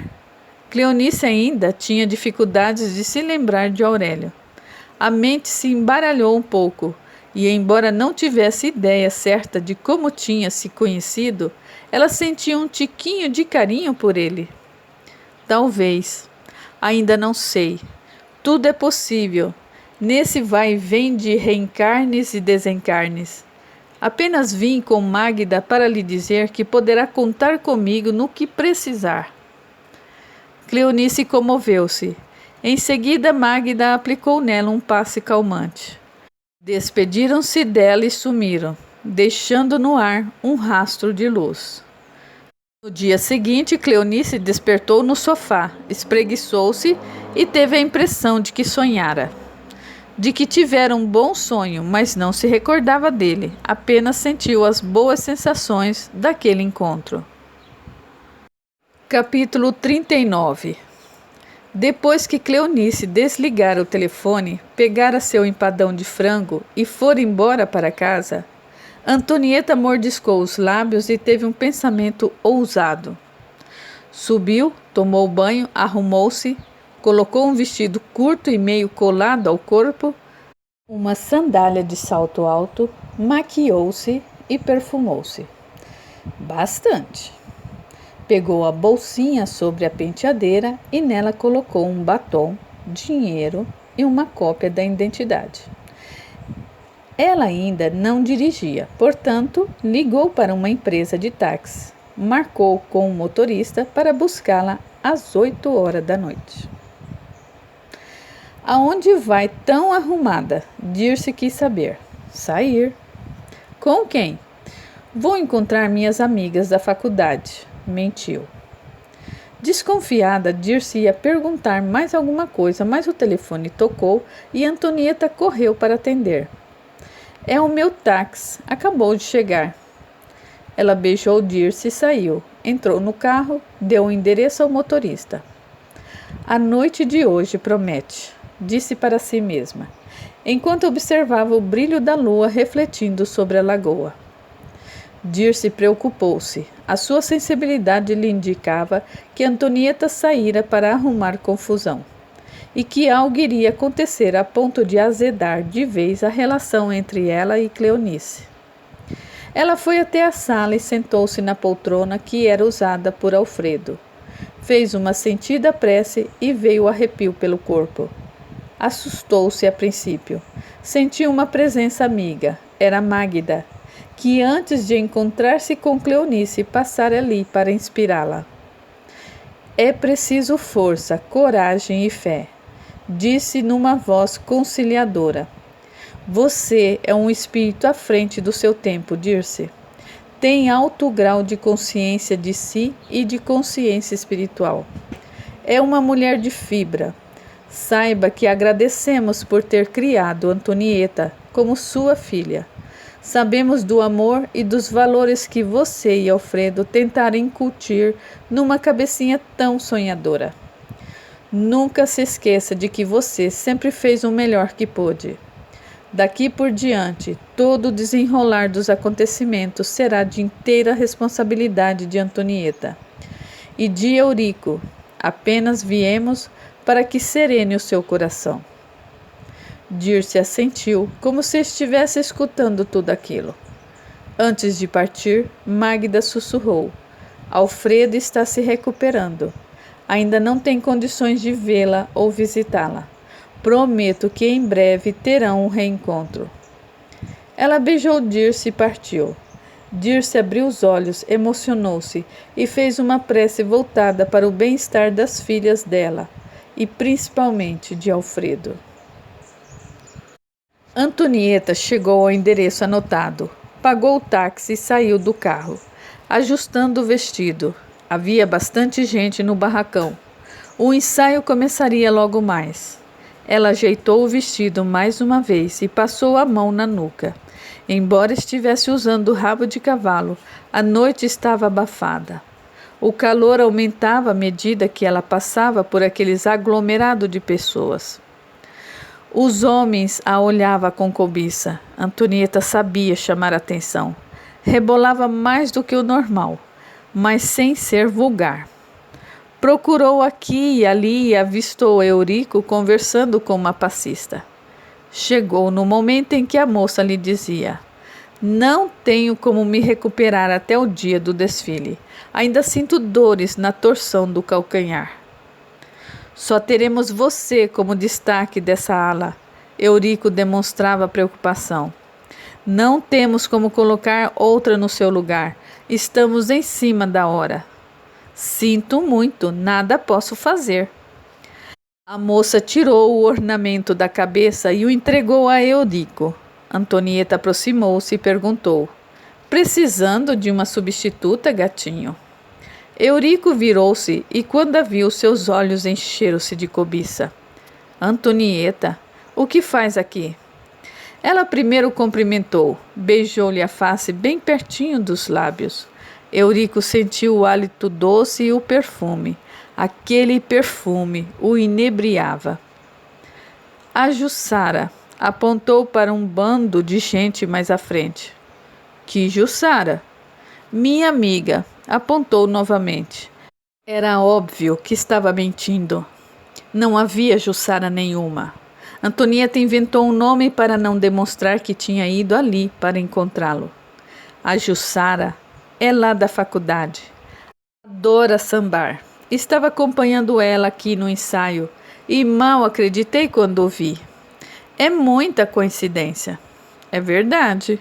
Cleonice ainda tinha dificuldades de se lembrar de Aurélio. A mente se embaralhou um pouco, e embora não tivesse ideia certa de como tinha se conhecido, ela sentia um tiquinho de carinho por ele. Talvez. Ainda não sei. Tudo é possível, nesse vai e vem de reencarnes e desencarnes. Apenas vim com Magda para lhe dizer que poderá contar comigo no que precisar. Cleonice comoveu-se. Em seguida, Magda aplicou nela um passe calmante. Despediram-se dela e sumiram, deixando no ar um rastro de luz. No dia seguinte, Cleonice despertou no sofá, espreguiçou-se e teve a impressão de que sonhara. De que tivera um bom sonho, mas não se recordava dele, apenas sentiu as boas sensações daquele encontro. Capítulo 39. Depois que Cleonice desligara o telefone, pegara seu empadão de frango e fora embora para casa, Antonieta mordiscou os lábios e teve um pensamento ousado. Subiu, tomou banho, arrumou-se, colocou um vestido curto e meio colado ao corpo, uma sandália de salto alto, maquiou-se e perfumou-se. Bastante. Pegou a bolsinha sobre a penteadeira e nela colocou um batom, dinheiro e uma cópia da identidade. Ela ainda não dirigia, portanto, ligou para uma empresa de táxi. Marcou com o motorista para buscá-la às 8 horas da noite. Aonde vai tão arrumada? Dirce quis saber. Sair. Com quem? Vou encontrar minhas amigas da faculdade. Mentiu. Desconfiada, Dirce ia perguntar mais alguma coisa, mas o telefone tocou e Antonieta correu para atender. É o meu táxi, acabou de chegar. Ela beijou Dirce e saiu. Entrou no carro, deu o endereço ao motorista. A noite de hoje promete, disse para si mesma, enquanto observava o brilho da lua refletindo sobre a lagoa. Dirce preocupou-se. A sua sensibilidade lhe indicava que Antonieta saíra para arrumar confusão e que algo iria acontecer a ponto de azedar de vez a relação entre ela e Cleonice. Ela foi até a sala e sentou-se na poltrona que era usada por Alfredo. Fez uma sentida prece e veio arrepio pelo corpo. Assustou-se a princípio. Sentiu uma presença amiga. Era Magda, que antes de encontrar-se com Cleonice passara ali para inspirá-la. É preciso força, coragem e fé, disse numa voz conciliadora. Você é um espírito à frente do seu tempo, Dirce. Tem alto grau de consciência de si e de consciência espiritual. É uma mulher de fibra. Saiba que agradecemos por ter criado Antonieta como sua filha. Sabemos do amor e dos valores que você e Alfredo tentaram incutir numa cabecinha tão sonhadora. Nunca se esqueça de que você sempre fez o melhor que pôde. Daqui por diante, todo o desenrolar dos acontecimentos será de inteira responsabilidade de Antonieta e de Eurico. Apenas viemos para que serene o seu coração. Dirce assentiu, como se estivesse escutando tudo aquilo. Antes de partir, Magda sussurrou. Alfredo está se recuperando. Ainda não tem condições de vê-la ou visitá-la. Prometo que em breve terão um reencontro. Ela beijou Dirce e partiu. Dirce abriu os olhos, emocionou-se e fez uma prece voltada para o bem-estar das filhas dela e principalmente de Alfredo. Antonieta chegou ao endereço anotado, pagou o táxi e saiu do carro. ajustando o vestido. Havia bastante gente no barracão. O ensaio começaria logo mais. Ela ajeitou o vestido mais uma vez e passou a mão na nuca. Embora estivesse usando o rabo de cavalo, a noite estava abafada. O calor aumentava à medida que ela passava por aqueles aglomerados de pessoas. Os homens a olhavam com cobiça. Antonieta sabia chamar a atenção. Rebolava mais do que o normal, mas sem ser vulgar. Procurou aqui e ali e avistou Eurico conversando com uma passista. Chegou no momento em que a moça lhe dizia: não tenho como me recuperar até o dia do desfile. Ainda sinto dores na torção do calcanhar. Só teremos você como destaque dessa ala. Eurico demonstrava preocupação. Não temos como colocar outra no seu lugar. Estamos em cima da hora. Sinto muito, nada posso fazer. A moça tirou o ornamento da cabeça e o entregou a Eurico. Antonieta aproximou-se e perguntou: precisando de uma substituta, gatinho? Eurico virou-se e, quando a viu, seus olhos encheram-se de cobiça. Antonieta, o que faz aqui? Ela primeiro cumprimentou, beijou-lhe a face bem pertinho dos lábios. Eurico sentiu o hálito doce e o perfume. Aquele perfume o inebriava. A Jussara apontou para um bando de gente mais à frente. Que Jussara? Minha amiga, apontou novamente. Era óbvio que estava mentindo. Não havia Jussara nenhuma. Antonieta inventou um nome para não demonstrar que tinha ido ali para encontrá-lo. A Jussara é lá da faculdade. Adora sambar. Estava acompanhando ela aqui no ensaio e mal acreditei quando ouvi. É muita coincidência. É verdade.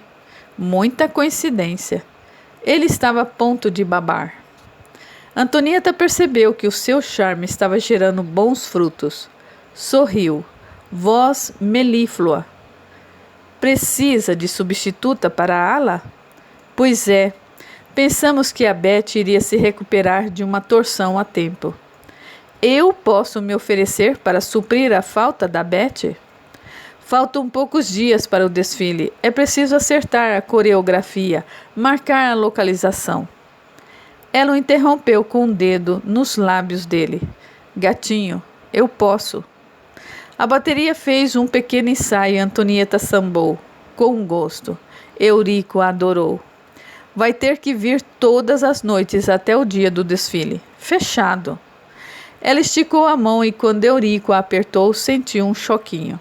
Muita coincidência. Ele estava a ponto de babar. Antonieta percebeu que o seu charme estava gerando bons frutos. Sorriu. Voz melíflua. Precisa de substituta para a ala? Pois é. Pensamos que a Beth iria se recuperar de uma torção a tempo. Eu posso me oferecer para suprir a falta da Beth? Faltam poucos dias para o desfile. É preciso acertar a coreografia, marcar a localização. Ela o interrompeu com um dedo nos lábios dele. Gatinho, eu posso. A bateria fez um pequeno ensaio e Antonieta sambou, com gosto. Eurico a adorou. Vai ter que vir todas as noites até o dia do desfile. Fechado. Ela esticou a mão e quando Eurico a apertou, sentiu um choquinho.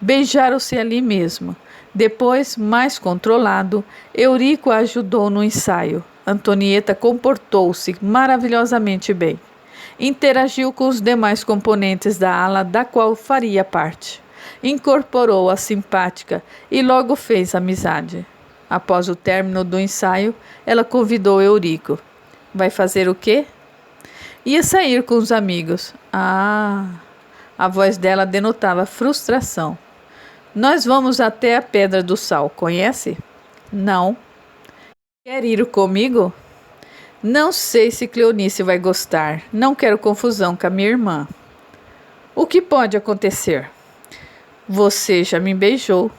Beijaram-se ali mesmo. Depois, mais controlado, Eurico a ajudou no ensaio. Antonieta comportou-se maravilhosamente bem. Interagiu com os demais componentes da ala da qual faria parte. Incorporou a simpática e logo fez amizade. Após o término do ensaio, ela convidou Eurico. Vai fazer o quê? Ia sair com os amigos. Ah! A voz dela denotava frustração. Nós vamos até a Pedra do Sal, conhece? Não. Quer ir comigo? Não sei se Cleonice vai gostar. Não quero confusão com a minha irmã. O que pode acontecer? Você já me beijou.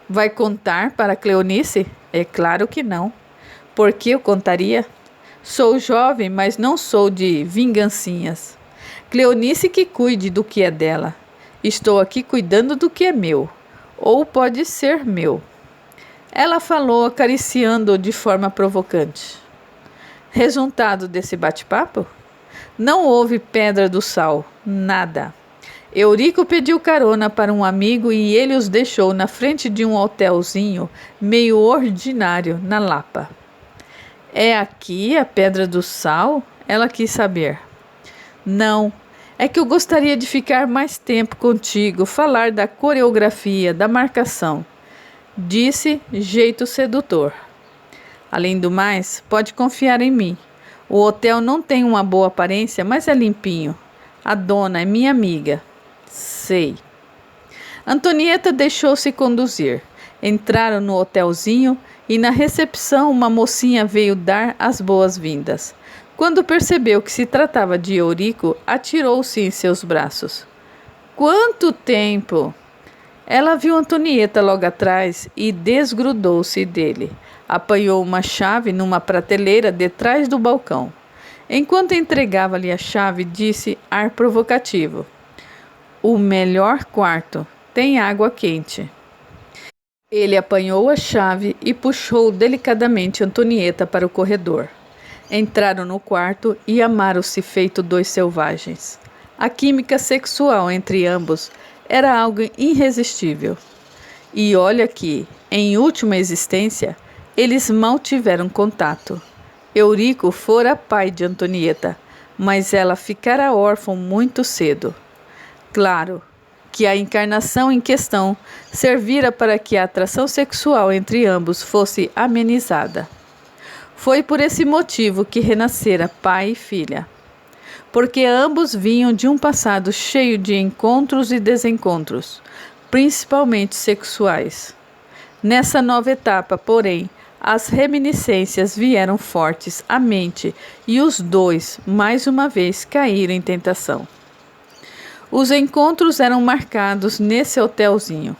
Vai contar para Cleonice? É claro que não. Por que eu contaria? Sou jovem, mas não sou de vingancinhas. Cleonice que cuide do que é dela. Estou aqui cuidando do que é meu. Ou pode ser meu. Ela falou acariciando-o de forma provocante. Resultado desse bate-papo? Não houve Pedra do Sal. Nada. Eurico pediu carona para um amigo e ele os deixou na frente de um hotelzinho meio ordinário na Lapa. É aqui a Pedra do Sal? Ela quis saber. Não, é que eu gostaria de ficar mais tempo contigo, falar da coreografia, da marcação. Disse, jeito sedutor. Além do mais, pode confiar em mim. O hotel não tem uma boa aparência, mas é limpinho. A dona é minha amiga. Sei. Antonieta deixou-se conduzir. Entraram no hotelzinho e na recepção uma mocinha veio dar as boas-vindas. Quando percebeu que se tratava de Eurico, atirou-se em seus braços. Quanto tempo! Ela viu Antonieta logo atrás e desgrudou-se dele. Apanhou uma chave numa prateleira detrás do balcão. Enquanto entregava-lhe a chave, disse ar provocativo: "O melhor quarto. Tem água quente." Ele apanhou a chave e puxou delicadamente Antonieta para o corredor. Entraram no quarto e amaram-se feito dois selvagens. A química sexual entre ambos era algo irresistível. E olha que, em última existência, eles mal tiveram contato. Eurico fora pai de Antonieta, mas ela ficara órfã muito cedo. Claro que a encarnação em questão servira para que a atração sexual entre ambos fosse amenizada. Foi por esse motivo que renascera pai e filha, porque ambos vinham de um passado cheio de encontros e desencontros, principalmente sexuais. Nessa nova etapa, porém, as reminiscências vieram fortes à mente e os dois, mais uma vez, caíram em tentação. Os encontros eram marcados nesse hotelzinho.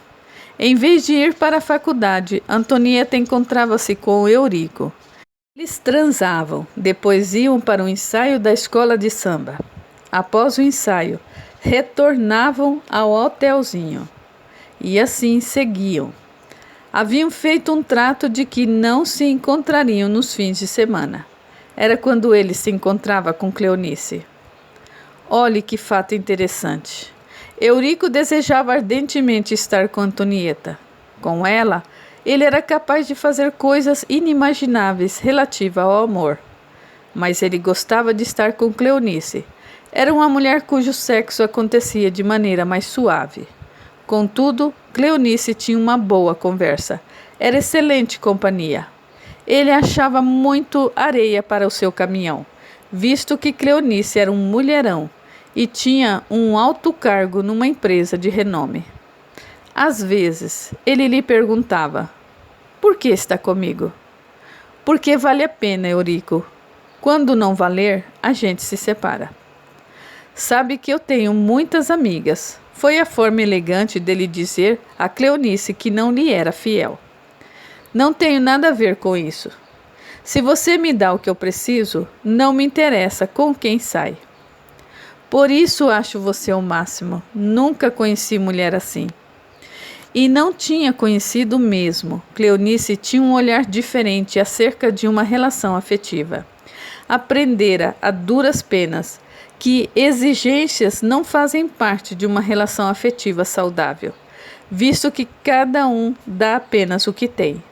Em vez de ir para a faculdade, Antonieta encontrava-se com Eurico. Eles transavam, depois iam para o ensaio da escola de samba. Após o ensaio, retornavam ao hotelzinho. E assim seguiam. Haviam feito um trato de que não se encontrariam nos fins de semana. Era quando ele se encontrava com Cleonice. Olhe que fato interessante. Eurico desejava ardentemente estar com Antonieta. Com ela, ele era capaz de fazer coisas inimagináveis relativas ao amor. Mas ele gostava de estar com Cleonice. Era uma mulher cujo sexo acontecia de maneira mais suave. Contudo, Cleonice tinha uma boa conversa. Era excelente companhia. Ele achava muito areia para o seu caminhão, visto que Cleonice era um mulherão e tinha um alto cargo numa empresa de renome. Às vezes, ele lhe perguntava: "Por que está comigo?" "Porque vale a pena, Eurico. Quando não valer, a gente se separa." "Sabe que eu tenho muitas amigas." Foi a forma elegante dele dizer a Cleonice que não lhe era fiel. "Não tenho nada a ver com isso. Se você me dá o que eu preciso, não me interessa com quem sai." "Por isso acho você o máximo. Nunca conheci mulher assim." E não tinha conhecido mesmo. Cleonice tinha um olhar diferente acerca de uma relação afetiva. Aprendera a duras penas que exigências não fazem parte de uma relação afetiva saudável, visto que cada um dá apenas o que tem.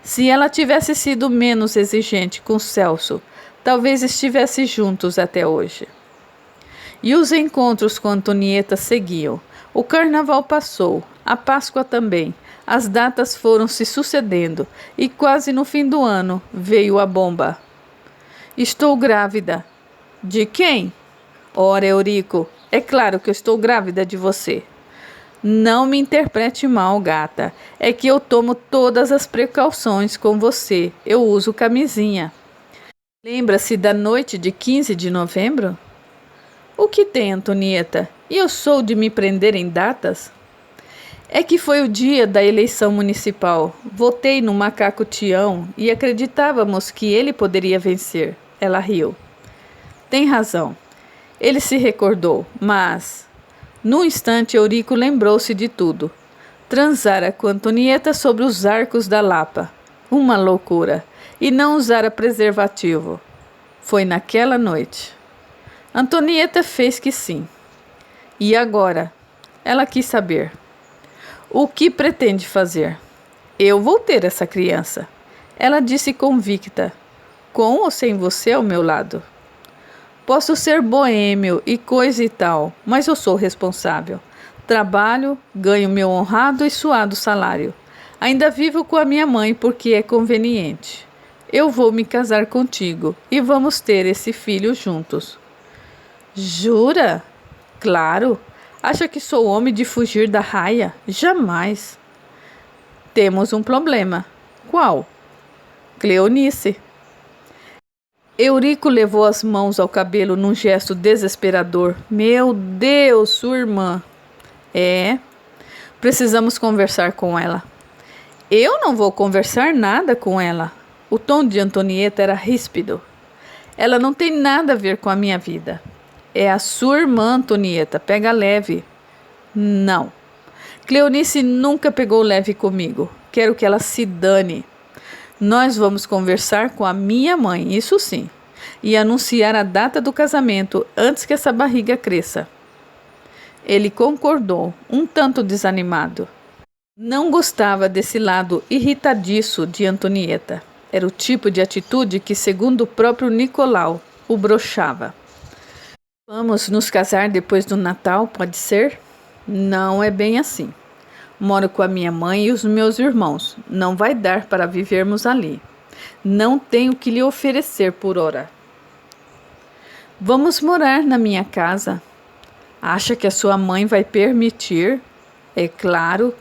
Se ela tivesse sido menos exigente com Celso, talvez estivesse juntos até hoje. E os encontros com Antonieta seguiam. O carnaval passou, a Páscoa também. As datas foram se sucedendo e quase no fim do ano veio a bomba. "Estou grávida." "De quem?" "Ora, Eurico, é claro que eu estou grávida de você." "Não me interprete mal, gata. É que eu tomo todas as precauções com você. Eu uso camisinha." "Lembra-se da noite de 15 de novembro?" "O que tem, Antonieta? E eu sou de me prender em datas?" "É que foi o dia da eleição municipal. Votei no macaco Tião e acreditávamos que ele poderia vencer." Ela riu. "Tem razão." Ele se recordou, mas... Num instante, Eurico lembrou-se de tudo. Transara com Antonieta sobre os arcos da Lapa. Uma loucura. E não usara preservativo. Foi naquela noite. Antonieta fez que sim. E agora? Ela quis saber. "O que pretende fazer?" "Eu vou ter essa criança." Ela disse convicta. "Com ou sem você ao meu lado?" "Posso ser boêmio e coisa e tal, mas eu sou responsável. Trabalho, ganho meu honrado e suado salário. Ainda vivo com a minha mãe porque é conveniente. Eu vou me casar contigo e vamos ter esse filho juntos." "Jura?" "Claro. Acha que sou homem de fugir da raia? Jamais." Temos um problema. Qual? Cleonice. Eurico levou as mãos ao cabelo num gesto desesperador. Meu Deus, sua irmã. Precisamos conversar com ela. Eu não vou conversar nada com ela. O tom de Antonieta era ríspido. Ela não tem nada a ver com a minha vida. É a sua irmã, Antonieta. Pega leve. Não. Cleonice nunca pegou leve comigo. Quero que ela se dane. Nós vamos conversar com a minha mãe, isso sim, e anunciar a data do casamento antes que essa barriga cresça. Ele concordou, um tanto desanimado. Não gostava desse lado irritadiço de Antonieta. Era o tipo de atitude que, segundo o próprio Nicolau, o broxava. Vamos nos casar depois do Natal, pode ser? Não é bem assim. Moro com a minha mãe e os meus irmãos. Não vai dar para vivermos ali. Não tenho o que lhe oferecer por hora. Vamos morar na minha casa. Acha que a sua mãe vai permitir? É claro.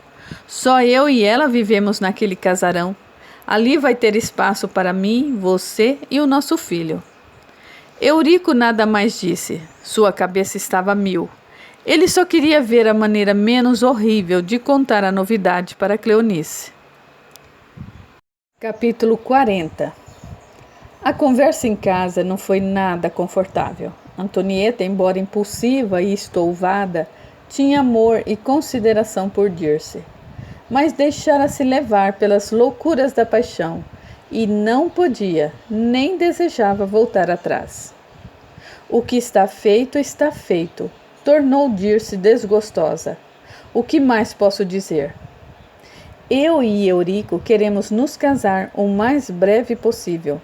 Só eu e ela vivemos naquele casarão. Ali vai ter espaço para mim, você e o nosso filho. Eurico nada mais disse. Sua cabeça estava a mil. Ele só queria ver a maneira menos horrível de contar a novidade para Cleonice. Capítulo 40. A conversa em casa não foi nada confortável. Antonieta, embora impulsiva e estouvada, tinha amor e consideração por Dirce, mas deixara-se levar pelas loucuras da paixão e não podia, nem desejava voltar atrás. O que está feito, tornou Dirce desgostosa. O que mais posso dizer? Eu e Eurico queremos nos casar o mais breve possível.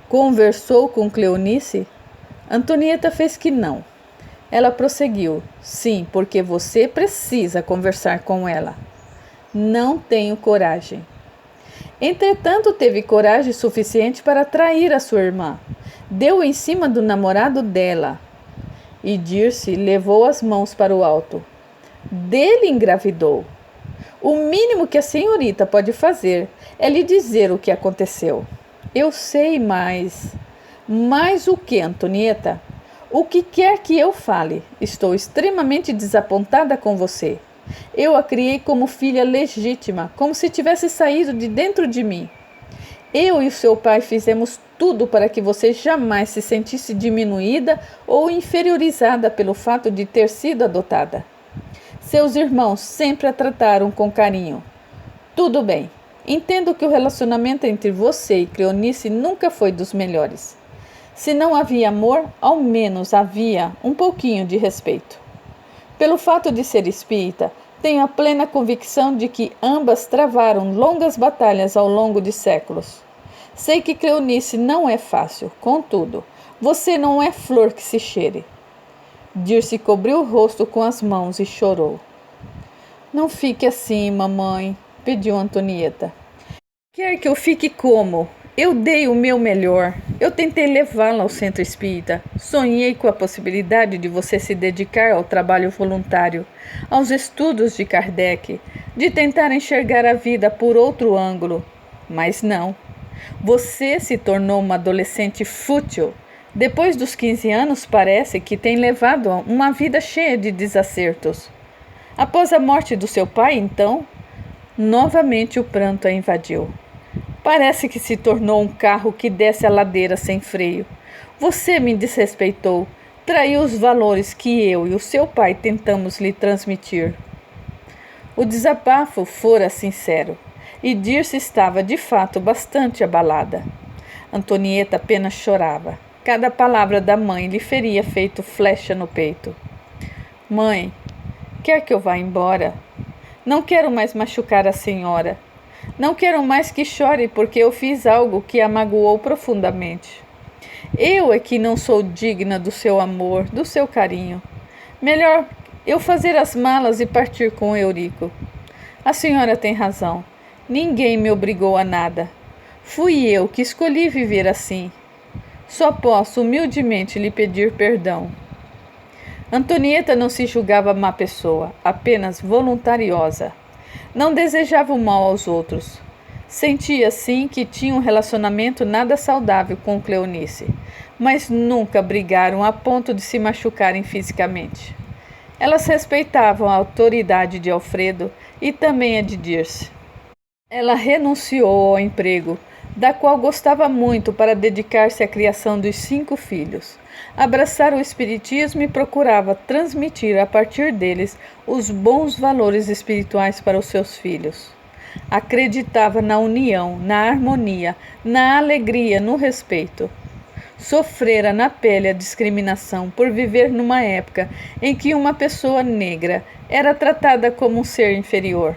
Conversou com Cleonice? Antonieta fez que não. Ela prosseguiu. Sim, porque você precisa conversar com ela. Não tenho coragem. Entretanto, teve coragem suficiente para trair a sua irmã. Deu em cima do namorado dela. E Dirce levou as mãos para o alto. Dele engravidou. O mínimo que a senhorita pode fazer é lhe dizer o que aconteceu. Eu sei, mas... Mais o que, Antonieta? O que quer que eu fale? Estou extremamente desapontada com você. Eu a criei como filha legítima, como se tivesse saído de dentro de mim. Eu e o seu pai fizemos tudo para que você jamais se sentisse diminuída ou inferiorizada pelo fato de ter sido adotada. Seus irmãos sempre a trataram com carinho. Tudo bem, entendo que o relacionamento entre você e Cleonice nunca foi dos melhores. Se não havia amor, ao menos havia um pouquinho de respeito. Pelo fato de ser espírita, tenho a plena convicção de que ambas travaram longas batalhas ao longo de séculos. Sei que Cleonice não é fácil, contudo, você não é flor que se cheire. Dirce cobriu o rosto com as mãos e chorou. Não fique assim, mamãe, pediu Antonieta. Quer que eu fique como? Eu dei o meu melhor. Eu tentei levá-la ao centro espírita. Sonhei com a possibilidade de você se dedicar ao trabalho voluntário, aos estudos de Kardec, de tentar enxergar a vida por outro ângulo. Mas não. Você se tornou uma adolescente fútil. Depois dos 15 anos, parece que tem levado uma vida cheia de desacertos. Após a morte do seu pai, então, novamente o pranto a invadiu. Parece que se tornou um carro que desce a ladeira sem freio. Você me desrespeitou, traiu os valores que eu e o seu pai tentamos lhe transmitir. O desabafo fora sincero, e Dirce estava de fato bastante abalada. Antonieta apenas chorava. Cada palavra da mãe lhe feria feito flecha no peito. Mãe, quer que eu vá embora? Não quero mais machucar a senhora. Não quero mais que chore porque eu fiz algo que a magoou profundamente. Eu é que não sou digna do seu amor, do seu carinho. Melhor eu fazer as malas e partir com Eurico. A senhora tem razão. Ninguém me obrigou a nada. Fui eu que escolhi viver assim. Só posso humildemente lhe pedir perdão. Antonieta não se julgava má pessoa, apenas voluntariosa. Não desejava o mal aos outros. Sentia, sim, que tinha um relacionamento nada saudável com Cleonice, mas nunca brigaram a ponto de se machucarem fisicamente. Elas respeitavam a autoridade de Alfredo e também a de Dirce. Ela renunciou ao emprego, da qual gostava muito, para dedicar-se à criação dos 5 filhos. Abraçara o espiritismo e procurava transmitir a partir deles os bons valores espirituais para os seus filhos. Acreditava na união, na harmonia, na alegria, no respeito. Sofrera na pele a discriminação por viver numa época em que uma pessoa negra era tratada como um ser inferior.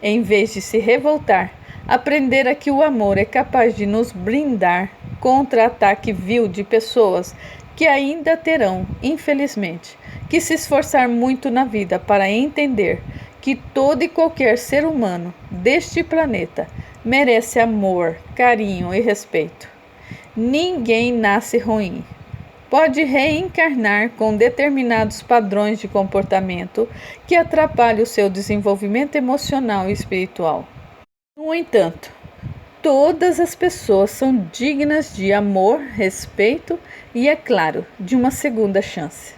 Em vez de se revoltar, aprendera que o amor é capaz de nos blindar contra ataque vil de pessoas que ainda terão, infelizmente, que se esforçar muito na vida para entender que todo e qualquer ser humano deste planeta merece amor, carinho e respeito. Ninguém nasce ruim. Pode reencarnar com determinados padrões de comportamento que atrapalham o seu desenvolvimento emocional e espiritual. No entanto, todas as pessoas são dignas de amor, respeito e, é claro, de uma segunda chance.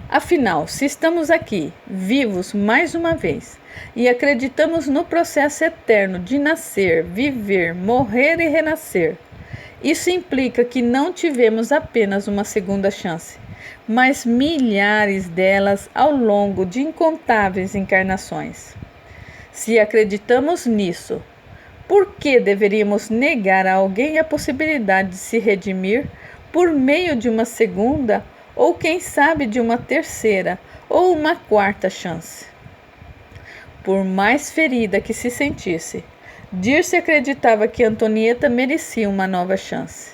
Afinal, se estamos aqui, vivos mais uma vez, e acreditamos no processo eterno de nascer, viver, morrer e renascer, isso implica que não tivemos apenas uma segunda chance, mas milhares delas ao longo de incontáveis encarnações. Se acreditamos nisso, por que deveríamos negar a alguém a possibilidade de se redimir por meio de uma segunda, ou quem sabe de uma terceira ou uma quarta chance? Por mais ferida que se sentisse, Dirce acreditava que Antonieta merecia uma nova chance.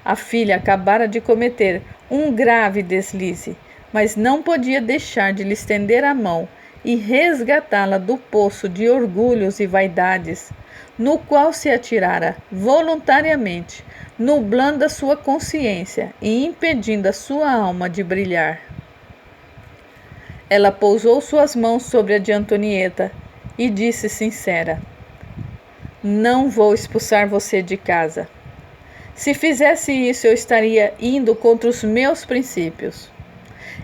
A filha acabara de cometer um grave deslize, mas não podia deixar de lhe estender a mão e resgatá-la do poço de orgulhos e vaidades, no qual se atirara voluntariamente, nublando a sua consciência e impedindo a sua alma de brilhar. Ela pousou suas mãos sobre a de Antonieta e disse sincera: "Não vou expulsar você de casa. Se fizesse isso, eu estaria indo contra os meus princípios.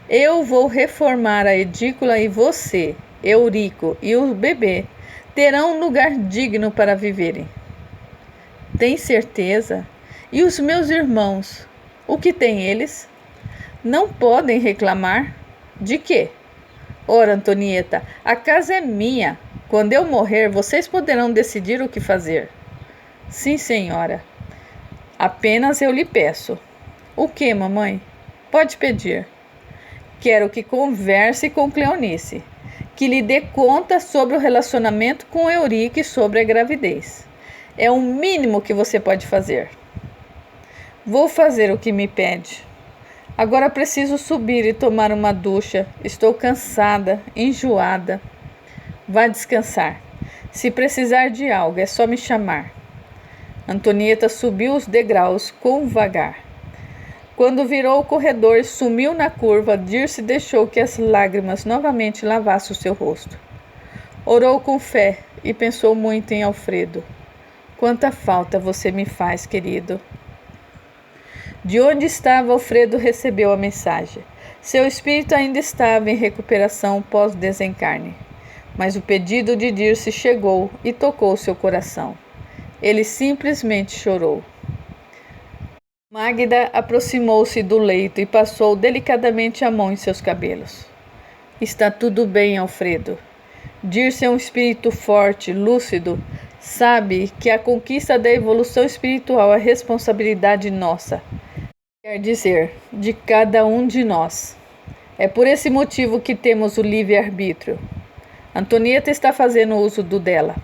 Eu vou reformar a edícula e você, Eurico e o bebê terão um lugar digno para viverem." "Tem certeza? E os meus irmãos? O que têm eles? Não podem reclamar? De quê? Ora, Antonieta, a casa é minha. Quando eu morrer, vocês poderão decidir o que fazer." "Sim, senhora. Apenas eu lhe peço." "O que, mamãe?" "Pode pedir." "Quero que converse com Cleonice, que lhe dê conta sobre o relacionamento com Eurico e sobre a gravidez. É o mínimo que você pode fazer." "Vou fazer o que me pede. Agora preciso subir e tomar uma ducha. Estou cansada, enjoada." "Vá descansar. Se precisar de algo, é só me chamar." Antonieta subiu os degraus com vagar. Quando virou o corredor e sumiu na curva, Dirce deixou que as lágrimas novamente lavassem o seu rosto. Orou com fé e pensou muito em Alfredo. "Quanta falta você me faz, querido." De onde estava, Alfredo recebeu a mensagem. Seu espírito ainda estava em recuperação pós-desencarne. Mas o pedido de Dirce chegou e tocou seu coração. Ele simplesmente chorou. Magda aproximou-se do leito e passou delicadamente a mão em seus cabelos. "Está tudo bem, Alfredo. Dirce é um espírito forte, lúcido. Sabe que a conquista da evolução espiritual é responsabilidade nossa. Quer dizer, de cada um de nós. É por esse motivo que temos o livre-arbítrio. Antonieta está fazendo uso do dela.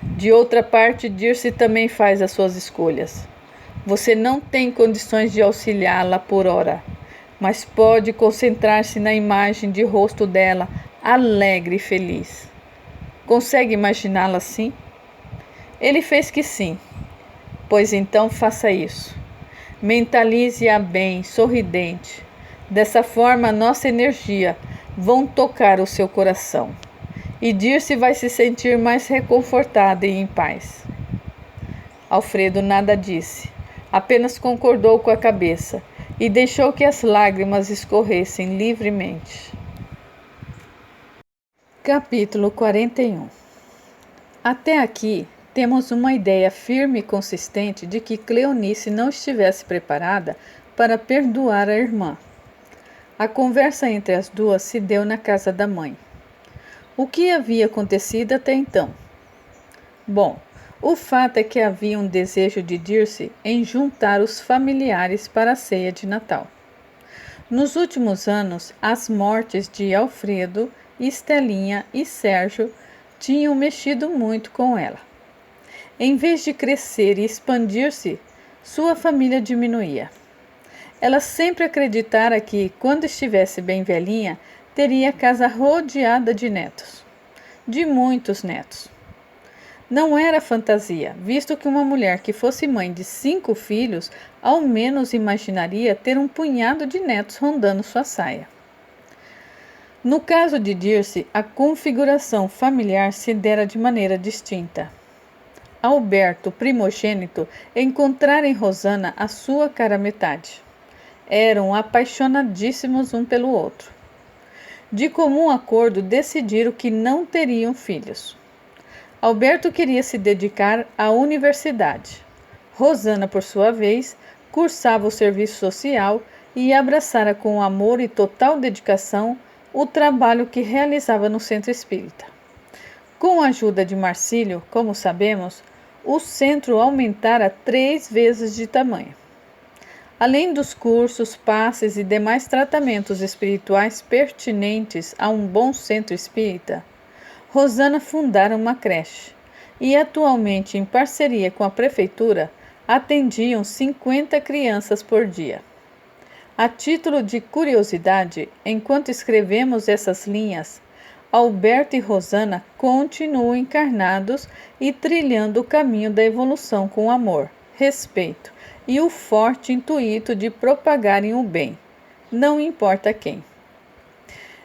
De outra parte, Dirce também faz as suas escolhas. Você não tem condições de auxiliá-la por hora, mas pode concentrar-se na imagem de rosto dela, alegre e feliz. Consegue imaginá-la assim?" Ele fez que sim. "Pois então faça isso. Mentalize-a bem, sorridente. Dessa forma, a nossa energia vão tocar o seu coração. e Dirce vai se sentir mais reconfortada e em paz. Alfredo nada disse, apenas concordou com a cabeça e deixou que as lágrimas escorressem livremente. Capítulo 41. Até aqui, temos uma ideia firme e consistente de que Cleonice não estivesse preparada para perdoar a irmã. A conversa entre as duas se deu na casa da mãe. O que havia acontecido até então? Bom, o fato é que havia um desejo de Dirce em juntar os familiares para a ceia de Natal. Nos últimos anos, as mortes de Alfredo, Estelinha e Sérgio tinham mexido muito com ela. Em vez de crescer e expandir-se, sua família diminuía. Ela sempre acreditara que, quando estivesse bem velhinha, teria a casa rodeada de netos. De muitos netos. Não era fantasia, visto que uma mulher que fosse mãe de 5 filhos, ao menos imaginaria ter um punhado de netos rondando sua saia. No caso de Dirce, a configuração familiar se dera de maneira distinta. Alberto, primogênito, encontrara em Rosana a sua cara metade. Eram apaixonadíssimos um pelo outro. De comum acordo, decidiram que não teriam filhos. Alberto queria se dedicar à universidade. Rosana, por sua vez, cursava o serviço social e abraçara com amor e total dedicação o trabalho que realizava no centro espírita. Com a ajuda de Marcílio, como sabemos, o centro aumentara 3 vezes de tamanho. Além dos cursos, passes e demais tratamentos espirituais pertinentes a um bom centro espírita, Rosana fundara uma creche e, atualmente em parceria com a prefeitura, atendiam 50 crianças por dia. A título de curiosidade, enquanto escrevemos essas linhas, Alberto e Rosana continuam encarnados e trilhando o caminho da evolução com amor, respeito e o forte intuito de propagarem o bem, não importa quem.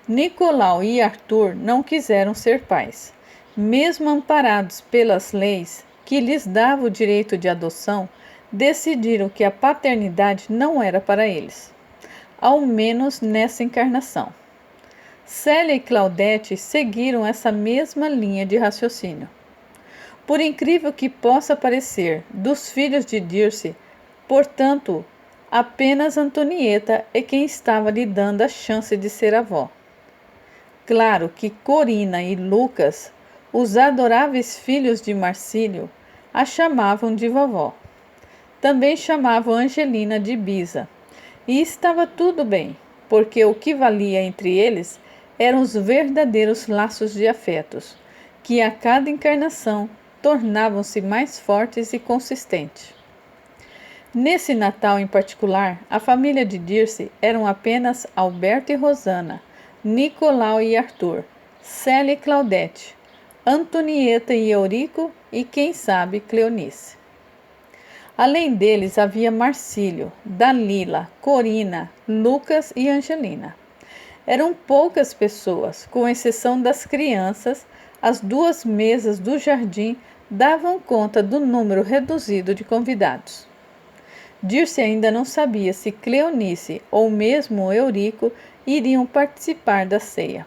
Nicolau e Arthur não quiseram ser pais. Mesmo amparados pelas leis que lhes davam o direito de adoção, decidiram que a paternidade não era para eles, ao menos nessa encarnação. Célia e Claudete seguiram essa mesma linha de raciocínio. Por incrível que possa parecer, dos filhos de Dirce, portanto, apenas Antonieta é quem estava lhe dando a chance de ser avó. Claro que Corina e Lucas, os adoráveis filhos de Marcílio, a chamavam de vovó. Também chamavam Angelina de Bisa. E estava tudo bem, porque o que valia entre eles eram os verdadeiros laços de afetos, que a cada encarnação tornavam-se mais fortes e consistentes. Nesse Natal em particular, a família de Dirce eram apenas Alberto e Rosana, Nicolau e Arthur, Célia e Claudete, Antonieta e Eurico e, quem sabe, Cleonice. Além deles havia Marcílio, Dalila, Corina, Lucas e Angelina. Eram poucas pessoas, com exceção das crianças. As 2 mesas do jardim davam conta do número reduzido de convidados. Dirce ainda não sabia se Cleonice ou mesmo Eurico iriam participar da ceia.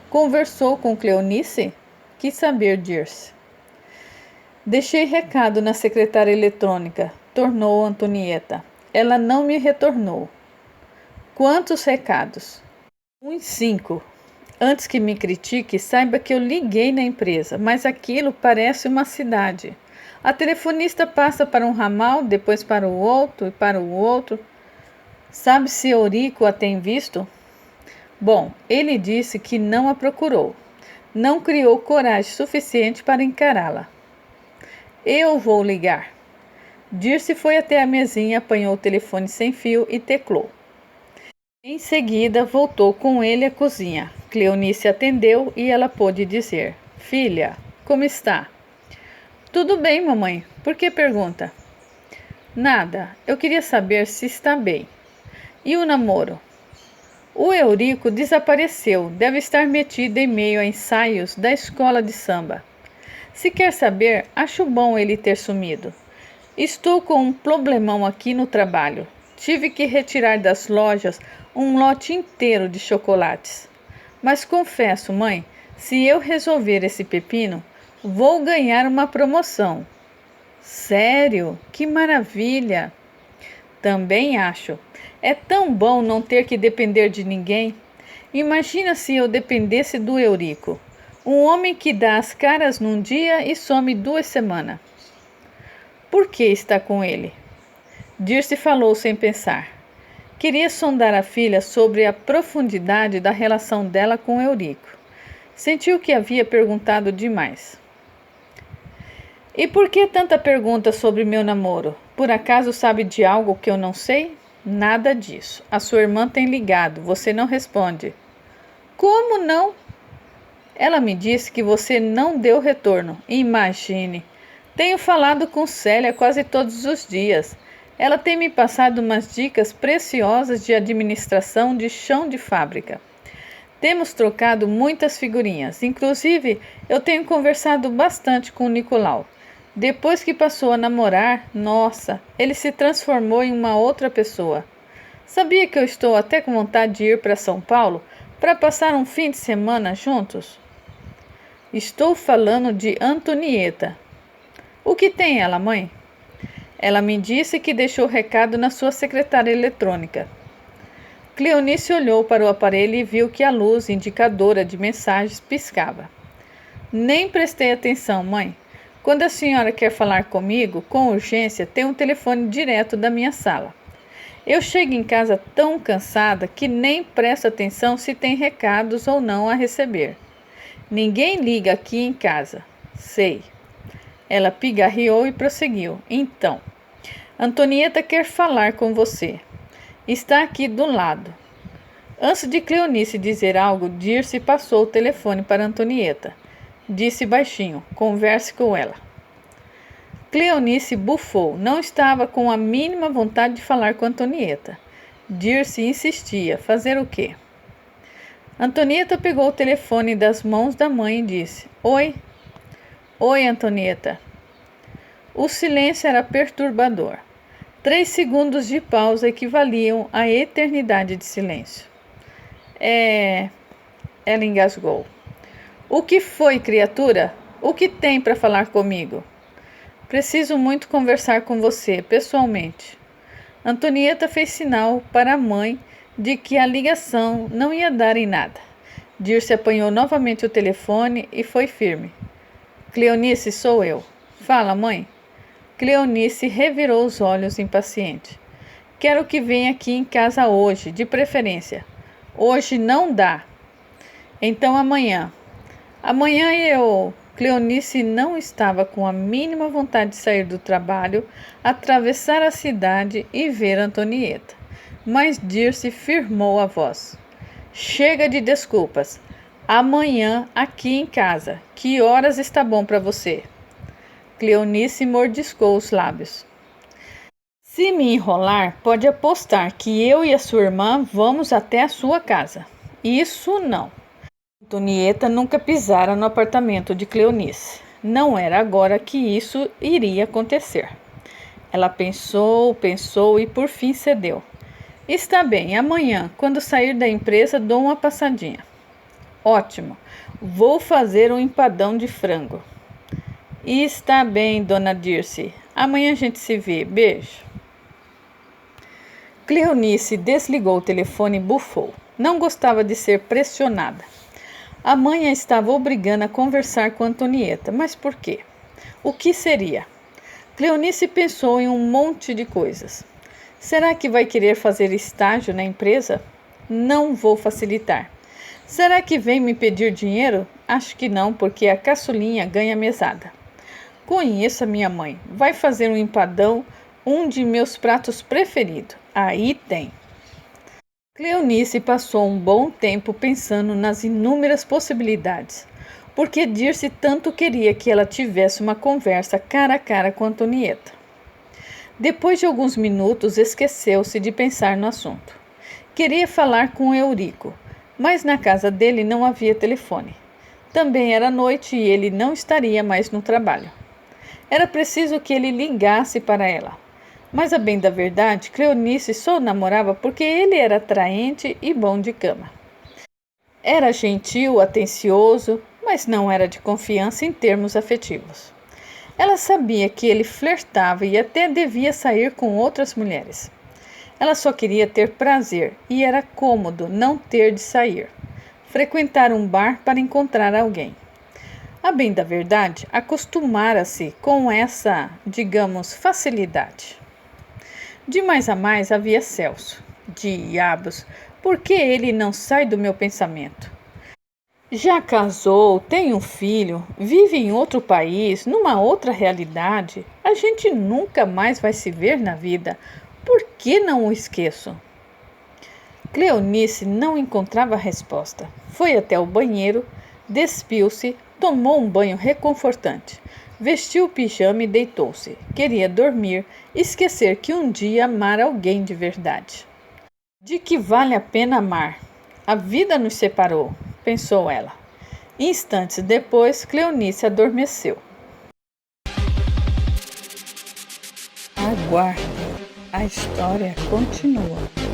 Conversou com Cleonice? Quis saber Dirce. Deixei recado na secretária eletrônica, tornou Antonieta. Ela não me retornou. Quantos recados? Uns 5. Antes que me critique, saiba que eu liguei na empresa, mas aquilo parece uma cidade. A telefonista passa para um ramal, depois para o outro e para o outro. Sabe se Eurico a tem visto? Bom, ele disse que não a procurou. Não criou coragem suficiente para encará-la. Eu vou ligar. Dirce foi até a mesinha, apanhou o telefone sem fio e teclou. Em seguida, voltou com ele à cozinha. Cleonice atendeu e ela pôde dizer: Filha, como está? Tudo bem, mamãe. Por que pergunta? Nada. Eu queria saber se está bem. E o namoro? O Eurico desapareceu, deve estar metido em meio a ensaios da escola de samba. Se quer saber, acho bom ele ter sumido. Estou com um problemão aqui no trabalho. Tive que retirar das lojas um lote inteiro de chocolates. Mas confesso, mãe, se eu resolver esse pepino, vou ganhar uma promoção. Sério? Que maravilha! Também acho. É tão bom não ter que depender de ninguém. Imagina se eu dependesse do Eurico, um homem que dá as caras num dia e some 2 semanas. Por que está com ele? Dirce falou sem pensar. Queria sondar a filha sobre a profundidade da relação dela com Eurico. Sentiu que havia perguntado demais. E por que tanta pergunta sobre meu namoro? Por acaso sabe de algo que eu não sei? Nada disso. A sua irmã tem ligado, você não responde. Como não? Ela me disse que você não deu retorno. Imagine. Tenho falado com Célia quase todos os dias. Ela tem me passado umas dicas preciosas de administração de chão de fábrica. Temos trocado muitas figurinhas. Inclusive, eu tenho conversado bastante com o Nicolau. Depois que passou a namorar, nossa, ele se transformou em uma outra pessoa. Sabia que eu estou até com vontade de ir para São Paulo para passar um fim de semana juntos? Estou falando de Antonieta. O que tem ela, mãe? Ela me disse que deixou recado na sua secretária eletrônica. Cleonice olhou para o aparelho e viu que a luz indicadora de mensagens piscava. Nem prestei atenção, mãe. Quando a senhora quer falar comigo, com urgência, tem um telefone direto da minha sala. Eu chego em casa tão cansada que nem presto atenção se tem recados ou não a receber. Ninguém liga aqui em casa. Sei. Ela pigarreou e prosseguiu. Então, Antonieta quer falar com você. Está aqui do lado. Antes de Cleonice dizer algo, Dirce passou o telefone para Antonieta. Disse baixinho, converse com ela. Cleonice bufou, não estava com a mínima vontade de falar com Antonieta. Dirce insistia, fazer o quê? Antonieta pegou o telefone das mãos da mãe e disse, Oi? Oi, Antonieta. O silêncio era perturbador. 3 segundos de pausa equivaliam à eternidade de silêncio. Ela engasgou. O que foi, criatura? O que tem para falar comigo? Preciso muito conversar com você, pessoalmente. Antonieta fez sinal para a mãe de que a ligação não ia dar em nada. Dirce apanhou novamente o telefone e foi firme. Cleonice, sou eu. Fala, mãe. Cleonice revirou os olhos impaciente. Quero que venha aqui em casa hoje, de preferência. Hoje não dá. Então amanhã. Amanhã eu... Cleonice não estava com a mínima vontade de sair do trabalho, atravessar a cidade e ver Antonieta. Mas Dirce firmou a voz. Chega de desculpas. Amanhã aqui em casa. Que horas está bom para você? Cleonice mordiscou os lábios. Se me enrolar, pode apostar que eu e a sua irmã vamos até a sua casa. Isso não. Antonieta nunca pisara no apartamento de Cleonice. Não era agora que isso iria acontecer. Ela pensou e por fim cedeu. Está bem, amanhã, quando sair da empresa, dou uma passadinha. Ótimo, vou fazer um empadão de frango. Está bem, dona Dirce. Amanhã a gente se vê. Beijo. Cleonice desligou o telefone e bufou. Não gostava de ser pressionada. A mãe a estava obrigando a conversar com Antonieta, mas por quê? O que seria? Cleonice pensou em um monte de coisas. Será que vai querer fazer estágio na empresa? Não vou facilitar. Será que vem me pedir dinheiro? Acho que não, porque a caçulinha ganha mesada. Conheço a minha mãe. Vai fazer um empadão, um de meus pratos preferidos. Aí tem. Cleonice passou um bom tempo pensando nas inúmeras possibilidades, porque Dirce tanto queria que ela tivesse uma conversa cara a cara com Antonieta. Depois de alguns minutos, esqueceu-se de pensar no assunto. Queria falar com Eurico, mas na casa dele não havia telefone. Também era noite e ele não estaria mais no trabalho. Era preciso que ele ligasse para ela. Mas a bem da verdade, Cleonice só o namorava porque ele era atraente e bom de cama. Era gentil, atencioso, mas não era de confiança em termos afetivos. Ela sabia que ele flertava e até devia sair com outras mulheres. Ela só queria ter prazer e era cômodo não ter de sair, frequentar um bar para encontrar alguém. A bem da verdade, acostumara-se com essa, digamos, facilidade. De mais a mais havia Celso. Diabos, por que ele não sai do meu pensamento? Já casou, tem um filho, vive em outro país, numa outra realidade. A gente nunca mais vai se ver na vida. Por que não o esqueço? Cleonice não encontrava resposta. Foi até o banheiro, despiu-se, tomou um banho reconfortante, vestiu o pijama e deitou-se. Queria dormir, esquecer que um dia amara alguém de verdade. De que vale a pena amar? A vida nos separou, pensou ela. Instantes depois, Cleonice adormeceu. Aguarde, a história continua.